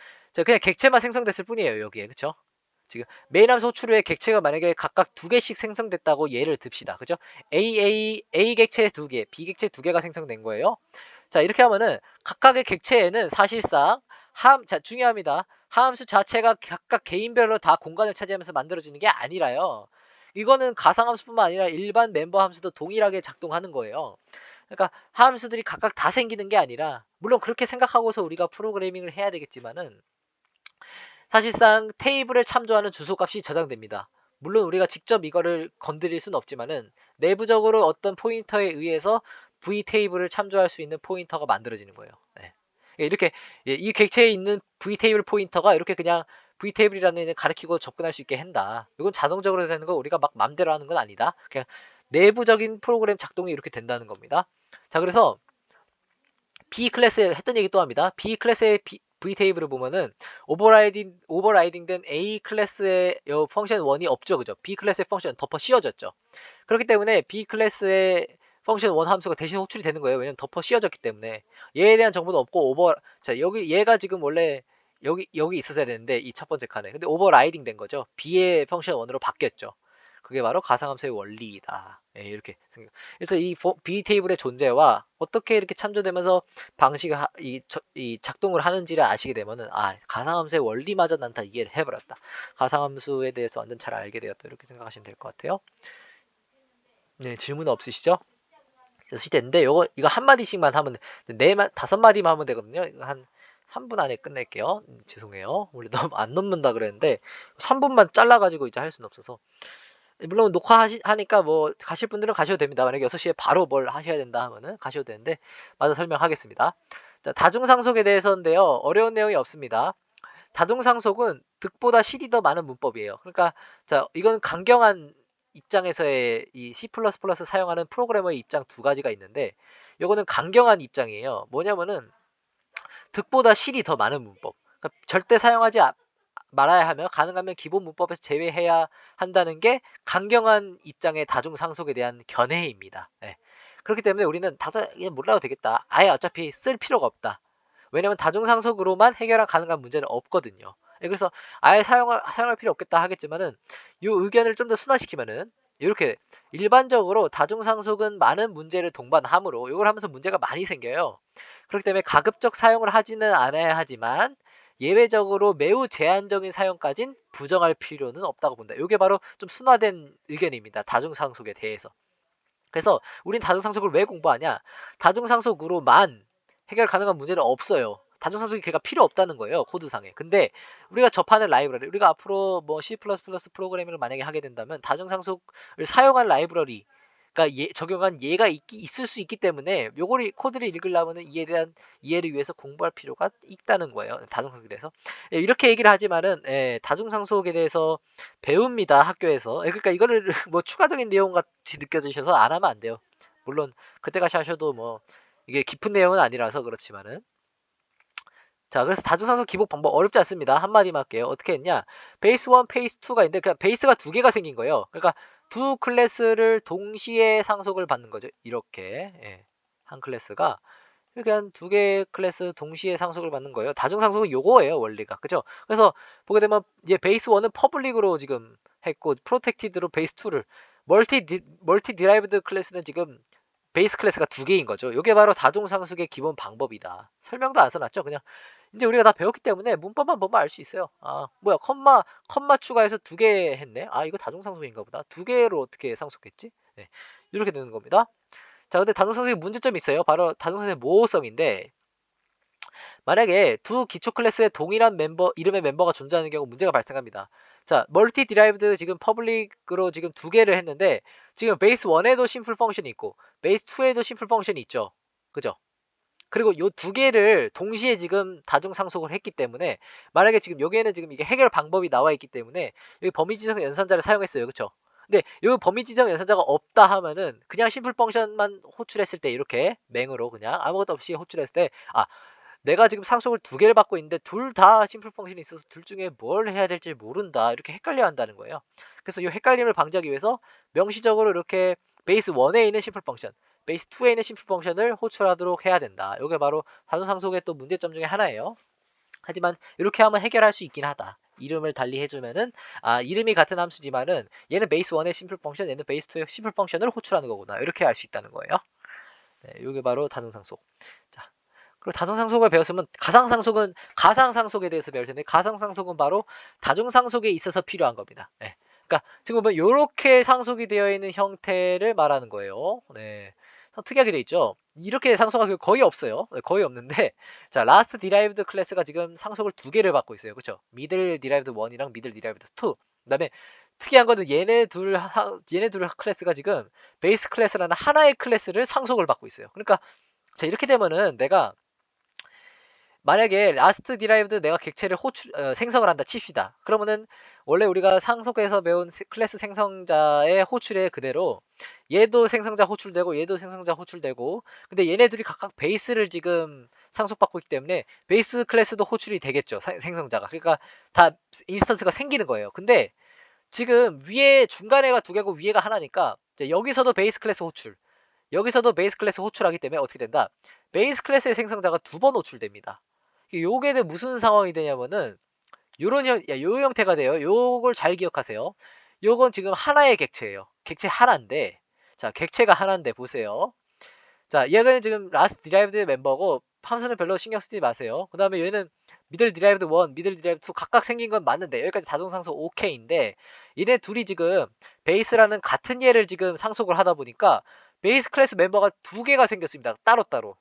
[SPEAKER 1] 그냥 객체만 생성됐을 뿐이에요, 여기에. 그쵸? 지금 메인 함수 호출 후에 객체가 만약에 각각 2개씩 생성됐다고 예를 듭시다. 그죠? A 객체 2개, B 객체 2개가 생성된 거예요. 자, 이렇게 하면은 각각의 객체에는 사실상 자, 중요합니다. 함수 자체가 각각 개인별로 다 공간을 차지하면서 만들어지는 게 아니라요. 이거는 가상함수뿐만 아니라 일반 멤버 함수도 동일하게 작동하는 거예요. 그러니까 함수들이 각각 다 생기는 게 아니라, 물론 그렇게 생각하고서 우리가 프로그래밍을 해야 되겠지만은 사실상 테이블을 참조하는 주소값이 저장됩니다. 물론 우리가 직접 이거를 건드릴 수는 없지만은 내부적으로 어떤 포인터에 의해서 v 테이블을 참조할 수 있는 포인터가 만들어지는 거예요. 네. 이렇게 이 객체에 있는 v 테이블 포인터가 이렇게 그냥 v 테이블이라는 애를 가리키고 접근할 수 있게 한다. 이건 자동적으로 되는 거, 우리가 막 맘대로 하는 건 아니다. 그냥 내부적인 프로그램 작동이 이렇게 된다는 겁니다. 자, 그래서 B 클래스에 했던 얘기 또 합니다. B 클래스의 V 테이블을 보면은 오버라이딩된 A 클래스의 펑션 1이 없죠. 그죠? B 클래스의 펑션 덮어 씌워졌죠. 그렇기 때문에 B 클래스의 펑션 1 함수가 대신 호출이 되는 거예요. 왜냐면 덮어 씌워졌기 때문에. 얘에 대한 정보도 없고 자, 여기 얘가 지금 원래 여기 있었어야 되는데 이 첫 번째 칸에. 근데 오버라이딩 된 거죠. B의 펑션 1으로 바뀌었죠. 그게 바로 가상함수의 원리이다. 이렇게 생각. 그래서 이 B 테이블의 존재와 어떻게 이렇게 참조되면서 이 작동을 하는지를 아시게 되면은 가상함수의 원리마저 난 다 이해를 해버렸다. 가상함수에 대해서 완전 잘 알게 되었다. 이렇게 생각하시면 될 것 같아요. 네, 질문 없으시죠? 6시대인데 이거 한 마디씩만 하면 다섯 마디만 하면 되거든요. 이거 한 3분 안에 끝낼게요. 죄송해요. 원래 너무 안 넘는다 그랬는데 3분만 잘라가지고 이제 할 수는 없어서. 물론 녹화하니까 뭐 가실 분들은 가셔도 됩니다. 만약에 6시에 바로 뭘 하셔야 된다 하면은 가셔도 되는데 마저 설명하겠습니다. 자, 다중상속에 대해서인데요. 어려운 내용이 없습니다. 다중상속은 득보다 실이 더 많은 문법이에요. 그러니까 자, 이건 강경한 입장에서의 이 C++ 사용하는 프로그래머의 입장 두 가지가 있는데 요거는 강경한 입장이에요. 뭐냐면은 득보다 실이 더 많은 문법. 그러니까 절대 사용하지 말아야 하며 가능하면 기본 문법에서 제외해야 한다는 게 강경한 입장의 다중상속에 대한 견해입니다. 그렇기 때문에 우리는 그냥 몰라도 되겠다. 아예 어차피 쓸 필요가 없다. 왜냐면 다중상속으로만 해결할 가능한 문제는 없거든요. 그래서 아예 사용할 필요 없겠다 하겠지만은 이 의견을 좀 더 순화시키면은 이렇게 일반적으로 다중상속은 많은 문제를 동반하므로 이걸 하면서 문제가 많이 생겨요. 그렇기 때문에 가급적 사용을 하지는 않아야 하지만 예외적으로 매우 제한적인 사용까진 부정할 필요는 없다고 본다. 이게 바로 좀 순화된 의견입니다. 다중상속에 대해서. 그래서 우린 다중상속을 왜 공부하냐? 다중상속으로만 해결 가능한 문제는 없어요. 다중상속이 걔가 필요 없다는 거예요. 코드상에. 근데 우리가 접하는 라이브러리, 우리가 앞으로 뭐 C++ 프로그래밍을 만약에 하게 된다면 다중상속을 사용한 라이브러리, 그러니까 적용한 예가 있을 수 있기 때문에 요거를 코드를 읽으려면 이에 대한 이해를 위해서 공부할 필요가 있다는 거예요. 다중상속에 대해서. 이렇게 얘기를 하지만은 다중상속에 대해서 배웁니다. 학교에서. 그러니까 이거를 뭐 추가적인 내용 같이 느껴지셔서 안 하면 안 돼요. 물론 그때 가시 하셔도 뭐 이게 깊은 내용은 아니라서 그렇지만은 자, 그래서 다중상속 기복 방법 어렵지 않습니다. 한마디만 할게요. 어떻게 했냐? 베이스 1, 베이스 2가 있는데 그냥 베이스가 두 개가 생긴 거예요. 그러니까 두 클래스를 동시에 상속을 받는 거죠. 이렇게. 예. 한 클래스가 이렇게 한 두 개의 클래스 동시에 상속을 받는 거예요. 다중상속은 요거예요, 원리가. 그죠? 그래서 보게 되면 이제 베이스 1은 퍼블릭으로 지금 했고 프로텍티드로 베이스 2를 멀티 디라이브드 클래스는 지금 베이스 클래스가 두 개인 거죠. 이게 바로 다중상속의 기본 방법이다. 설명도 안 써놨죠. 그냥 이제 우리가 다 배웠기 때문에 문법만 보면 알 수 있어요. 아, 뭐야, 컴마 추가해서 두 개 했네. 아, 이거 다중상속인가 보다. 두 개로 어떻게 상속했지? 네, 이렇게 되는 겁니다. 자, 근데 다중상속의 문제점이 있어요. 바로 다중상속의 모호성인데, 만약에 두 기초 클래스에 동일한 이름의 멤버가 존재하는 경우 문제가 발생합니다. 자, 멀티 디라이브드 지금 퍼블릭으로 지금 두 개를 했는데, 지금 베이스 1에도 심플 펑션이 있고, 베이스 2에도 심플 펑션이 있죠. 그죠? 그리고 요 두 개를 동시에 지금 다중 상속을 했기 때문에 만약에 지금 여기에는 지금 이게 해결 방법이 나와 있기 때문에 여기 범위 지정 연산자를 사용했어요. 그쵸? 근데 요 범위 지정 연산자가 없다 하면은 그냥 심플 펑션만 호출했을 때 이렇게 맹으로 그냥 아무것도 없이 호출했을 때 내가 지금 상속을 두 개를 받고 있는데 둘 다 심플 펑션이 있어서 둘 중에 뭘 해야 될지 모른다. 이렇게 헷갈려 한다는 거예요. 그래서 이 헷갈림을 방지하기 위해서 명시적으로 이렇게 베이스 1에 있는 심플 펑션, 베이스 2에 있는 심플 펑션을 호출하도록 해야 된다. 이게 바로 단순 상속의 또 문제점 중에 하나예요. 하지만 이렇게 하면 해결할 수 있긴 하다. 이름을 달리 해주면은 이름이 같은 함수지만은 얘는 베이스 1의 심플 펑션, 얘는 베이스 2의 심플 펑션을 호출하는 거구나. 이렇게 할 수 있다는 거예요. 네, 이게 바로 다중상속. 자, 그리고 다중상속을 배웠으면 가상상속에 대해서 배울 텐데 가상상속은 바로 다중상속에 있어서 필요한 겁니다. 네. 그러니까 지금 보면 이렇게 상속이 되어 있는 형태를 말하는 거예요. 네. 특이하게 돼 있죠. 이렇게 상속이 거의 없어요. 네, 거의 없는데 자, 라스트 디라이브드 클래스가 지금 상속을 두 개를 받고 있어요. 그렇죠? 미들 디라이브드 1이랑 미들 디라이브드 2. 그다음에 특이한 거는 얘네 둘 클래스가 지금 베이스 클래스라는 하나의 클래스를 상속을 받고 있어요. 그러니까 자, 이렇게 되면은 내가 만약에 라스트 디라이브드 내가 객체를 생성을 한다 칩시다. 그러면은 원래 우리가 상속에서 배운 클래스 생성자의 호출에 그대로 얘도 생성자 호출되고 얘도 생성자 호출되고 근데 얘네들이 각각 베이스를 지금 상속받고 있기 때문에 베이스 클래스도 호출이 되겠죠. 생성자가. 그러니까 다 인스턴스가 생기는 거예요. 근데 지금 위에 중간에가 두 개고 위에가 하나니까 여기서도 베이스 클래스 호출 여기서도 베이스 클래스 호출하기 때문에 어떻게 된다? 베이스 클래스의 생성자가 두 번 호출됩니다. 요게는 무슨 상황이 되냐면은 요 형태가 돼요. 요걸 잘 기억하세요. 요건 지금 하나의 객체예요. 객체 하나인데 자, 객체가 하나인데 보세요. 자, 얘는 지금 라스트 디라이브드 멤버고 함수는 별로 신경 쓰지 마세요. 그 다음에 얘는 미들 디라이브드 1, 미들 디라이브드 2 각각 생긴 건 맞는데 여기까지 다중상속 오케이인데 얘네 둘이 지금 베이스라는 같은 얘를 지금 상속을 하다 보니까 베이스 클래스 멤버가 두 개가 생겼습니다. 따로따로.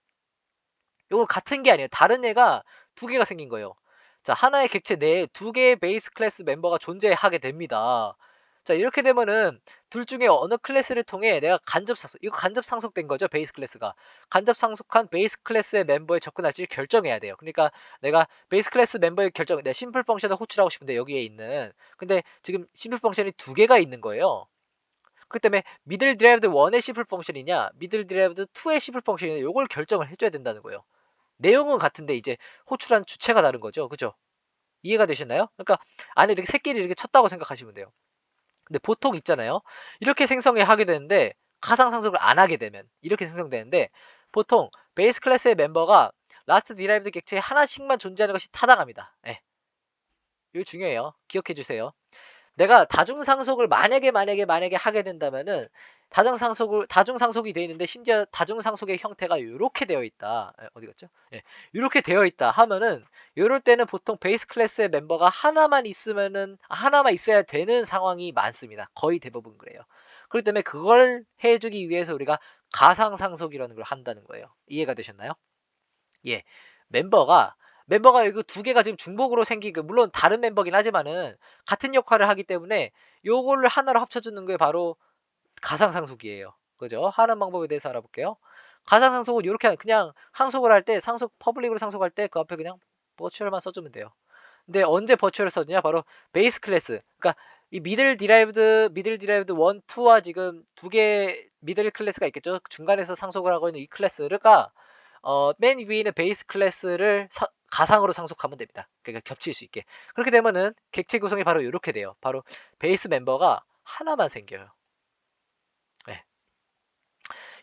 [SPEAKER 1] 요거 같은 게 아니에요. 다른 애가 두 개가 생긴 거예요. 자, 하나의 객체 내에 두 개의 베이스 클래스 멤버가 존재하게 됩니다. 자, 이렇게 되면은 둘 중에 어느 클래스를 통해 내가 이거 간접 상속된 거죠, 베이스 클래스가. 간접 상속한 베이스 클래스의 멤버에 접근할지를 결정해야 돼요. 그러니까 내가 베이스 클래스 멤버의 내가 심플 펑션을 호출하고 싶은데 여기에 있는. 근데 지금 심플 펑션이 두 개가 있는 거예요. 그렇기 때문에 미들 디라이브드 1의 심플 펑션이냐, 미들 디라이브드 2의 심플 펑션이냐, 요걸 결정을 해줘야 된다는 거예요. 내용은 같은데 이제 호출한 주체가 다른 거죠. 그죠? 이해가 되셨나요? 그러니까 안에 이렇게 새끼를 이렇게 쳤다고 생각하시면 돼요. 근데 보통 있잖아요. 이렇게 생성해 하게 되는데 가상 상속을 안 하게 되면 이렇게 생성되는데 보통 베이스 클래스의 멤버가 라스트 디라이브드 객체에 하나씩만 존재하는 것이 타당합니다. 예. 이거 중요해요. 기억해 주세요. 내가 다중상속을 만약에 하게 된다면은 다중상속이 되어 있는데 심지어 다중상속의 형태가 이렇게 되어 있다. 어디 갔죠? 예. 이렇게 되어 있다 하면은 이럴 때는 보통 베이스 클래스의 멤버가 하나만 있어야 되는 상황이 많습니다. 거의 대부분 그래요. 그렇기 때문에 그걸 해주기 위해서 우리가 가상상속이라는 걸 한다는 거예요. 이해가 되셨나요? 예. 멤버가 이거 두 개가 지금 중복으로 생기고 물론 다른 멤버긴 하지만은 같은 역할을 하기 때문에 요거를 하나로 합쳐주는 게 바로 가상상속이에요. 그죠? 하는 방법에 대해서 알아볼게요. 가상상속은 이렇게 그냥 상속을 할 때 퍼블릭으로 상속할 때 그 앞에 그냥 버추얼만 써주면 돼요. 근데 언제 버추얼을 써주냐? 바로 베이스 클래스. 그러니까 이 미들 디라이브드 1, 2와 지금 두 개 미들 클래스가 있겠죠. 중간에서 상속을 하고 있는 이 클래스가 맨 위에 있는 베이스 클래스를 가상으로 상속하면 됩니다. 그러니까 겹칠 수 있게. 그렇게 되면은 객체 구성이 바로 이렇게 돼요. 바로 베이스 멤버가 하나만 생겨요. 네.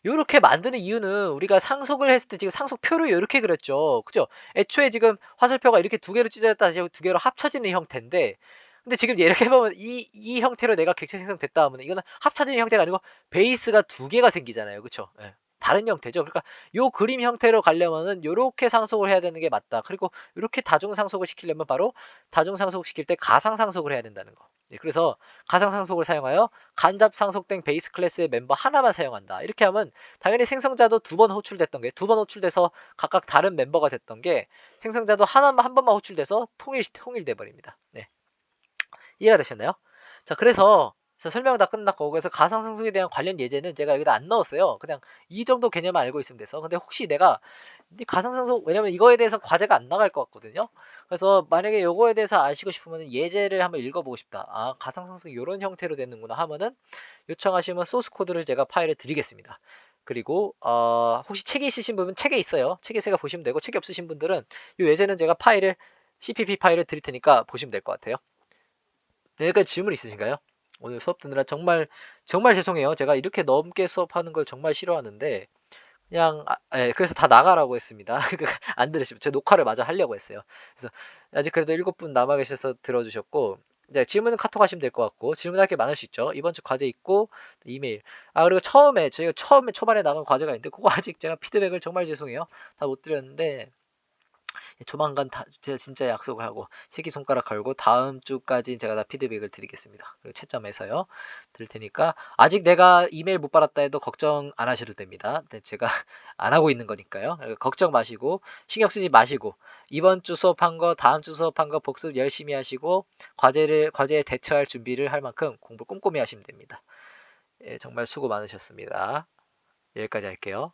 [SPEAKER 1] 요렇게 만드는 이유는 우리가 상속을 했을 때 지금 상속표를 요렇게 그렸죠. 그죠? 애초에 지금 화살표가 이렇게 두 개로 찢어졌다 다시 두 개로 합쳐지는 형태인데 근데 지금 이렇게 보면 이 형태로 내가 객체 생성됐다 하면 이거는 합쳐지는 형태가 아니고 베이스가 두 개가 생기잖아요. 그쵸? 예. 다른 형태죠. 그러니까 요 그림 형태로 가려면은 요렇게 상속을 해야 되는 게 맞다. 그리고 요렇게 다중 상속을 시키려면 바로 다중 상속 시킬 때 가상 상속을 해야 된다는 거. 예, 그래서 가상 상속을 사용하여 간접 상속된 베이스 클래스의 멤버 하나만 사용한다. 이렇게 하면 당연히 생성자도 두 번 호출됐던 게 두 번 호출돼서 각각 다른 멤버가 됐던 게 생성자도 하나만 한 번만 호출돼서 통일돼 버립니다. 네. 이해가 되셨나요? 자, 그래서 설명 다 끝났고 그래서 가상상속에 대한 관련 예제는 제가 여기다 안 넣었어요. 그냥 이 정도 개념만 알고 있으면 돼서. 근데 혹시 내가 이 가상상속 왜냐면 이거에 대해서 과제가 안 나갈 것 같거든요. 그래서 만약에 이거에 대해서 아시고 싶으면 예제를 한번 읽어보고 싶다. 아, 가상상속이 이런 형태로 되는구나 하면은 요청하시면 소스 코드를 제가 파일에 드리겠습니다. 그리고 혹시 책이 있으신 분은 책에 있어요. 책에 있으니까 보시면 되고 책이 없으신 분들은 이 예제는 제가 파일을 CPP 파일을 드릴 테니까 보시면 될 것 같아요. 네, 여기까지 질문 있으신가요? 오늘 수업 듣느라 정말 죄송해요. 제가 이렇게 넘게 수업하는 걸 정말 싫어하는데 그냥 예, 그래서 다 나가라고 했습니다. 안 들으시면 제 녹화를 마저 하려고 했어요. 그래서 아직 그래도 7분 남아 계셔서 들어주셨고 네, 질문은 카톡 하시면 될 것 같고 질문할 게 많을 수 있죠. 이번 주 과제 있고 이메일. 그리고 저희가 처음에 초반에 나간 과제가 있는데 그거 아직 제가 피드백을 정말 죄송해요. 다 못 드렸는데 조만간 제가 진짜 약속을 하고 새끼손가락 걸고 다음 주까지 제가 다 피드백을 드리겠습니다. 그 채점해서요. 드릴 테니까 아직 내가 이메일 못 받았다 해도 걱정 안 하셔도 됩니다. 네, 제가 안 하고 있는 거니까요. 걱정 마시고 신경 쓰지 마시고 이번 주 수업한 거 다음 주 수업한 거 복습 열심히 하시고 과제에 대처할 준비를 할 만큼 공부 꼼꼼히 하시면 됩니다. 예, 정말 수고 많으셨습니다. 여기까지 할게요.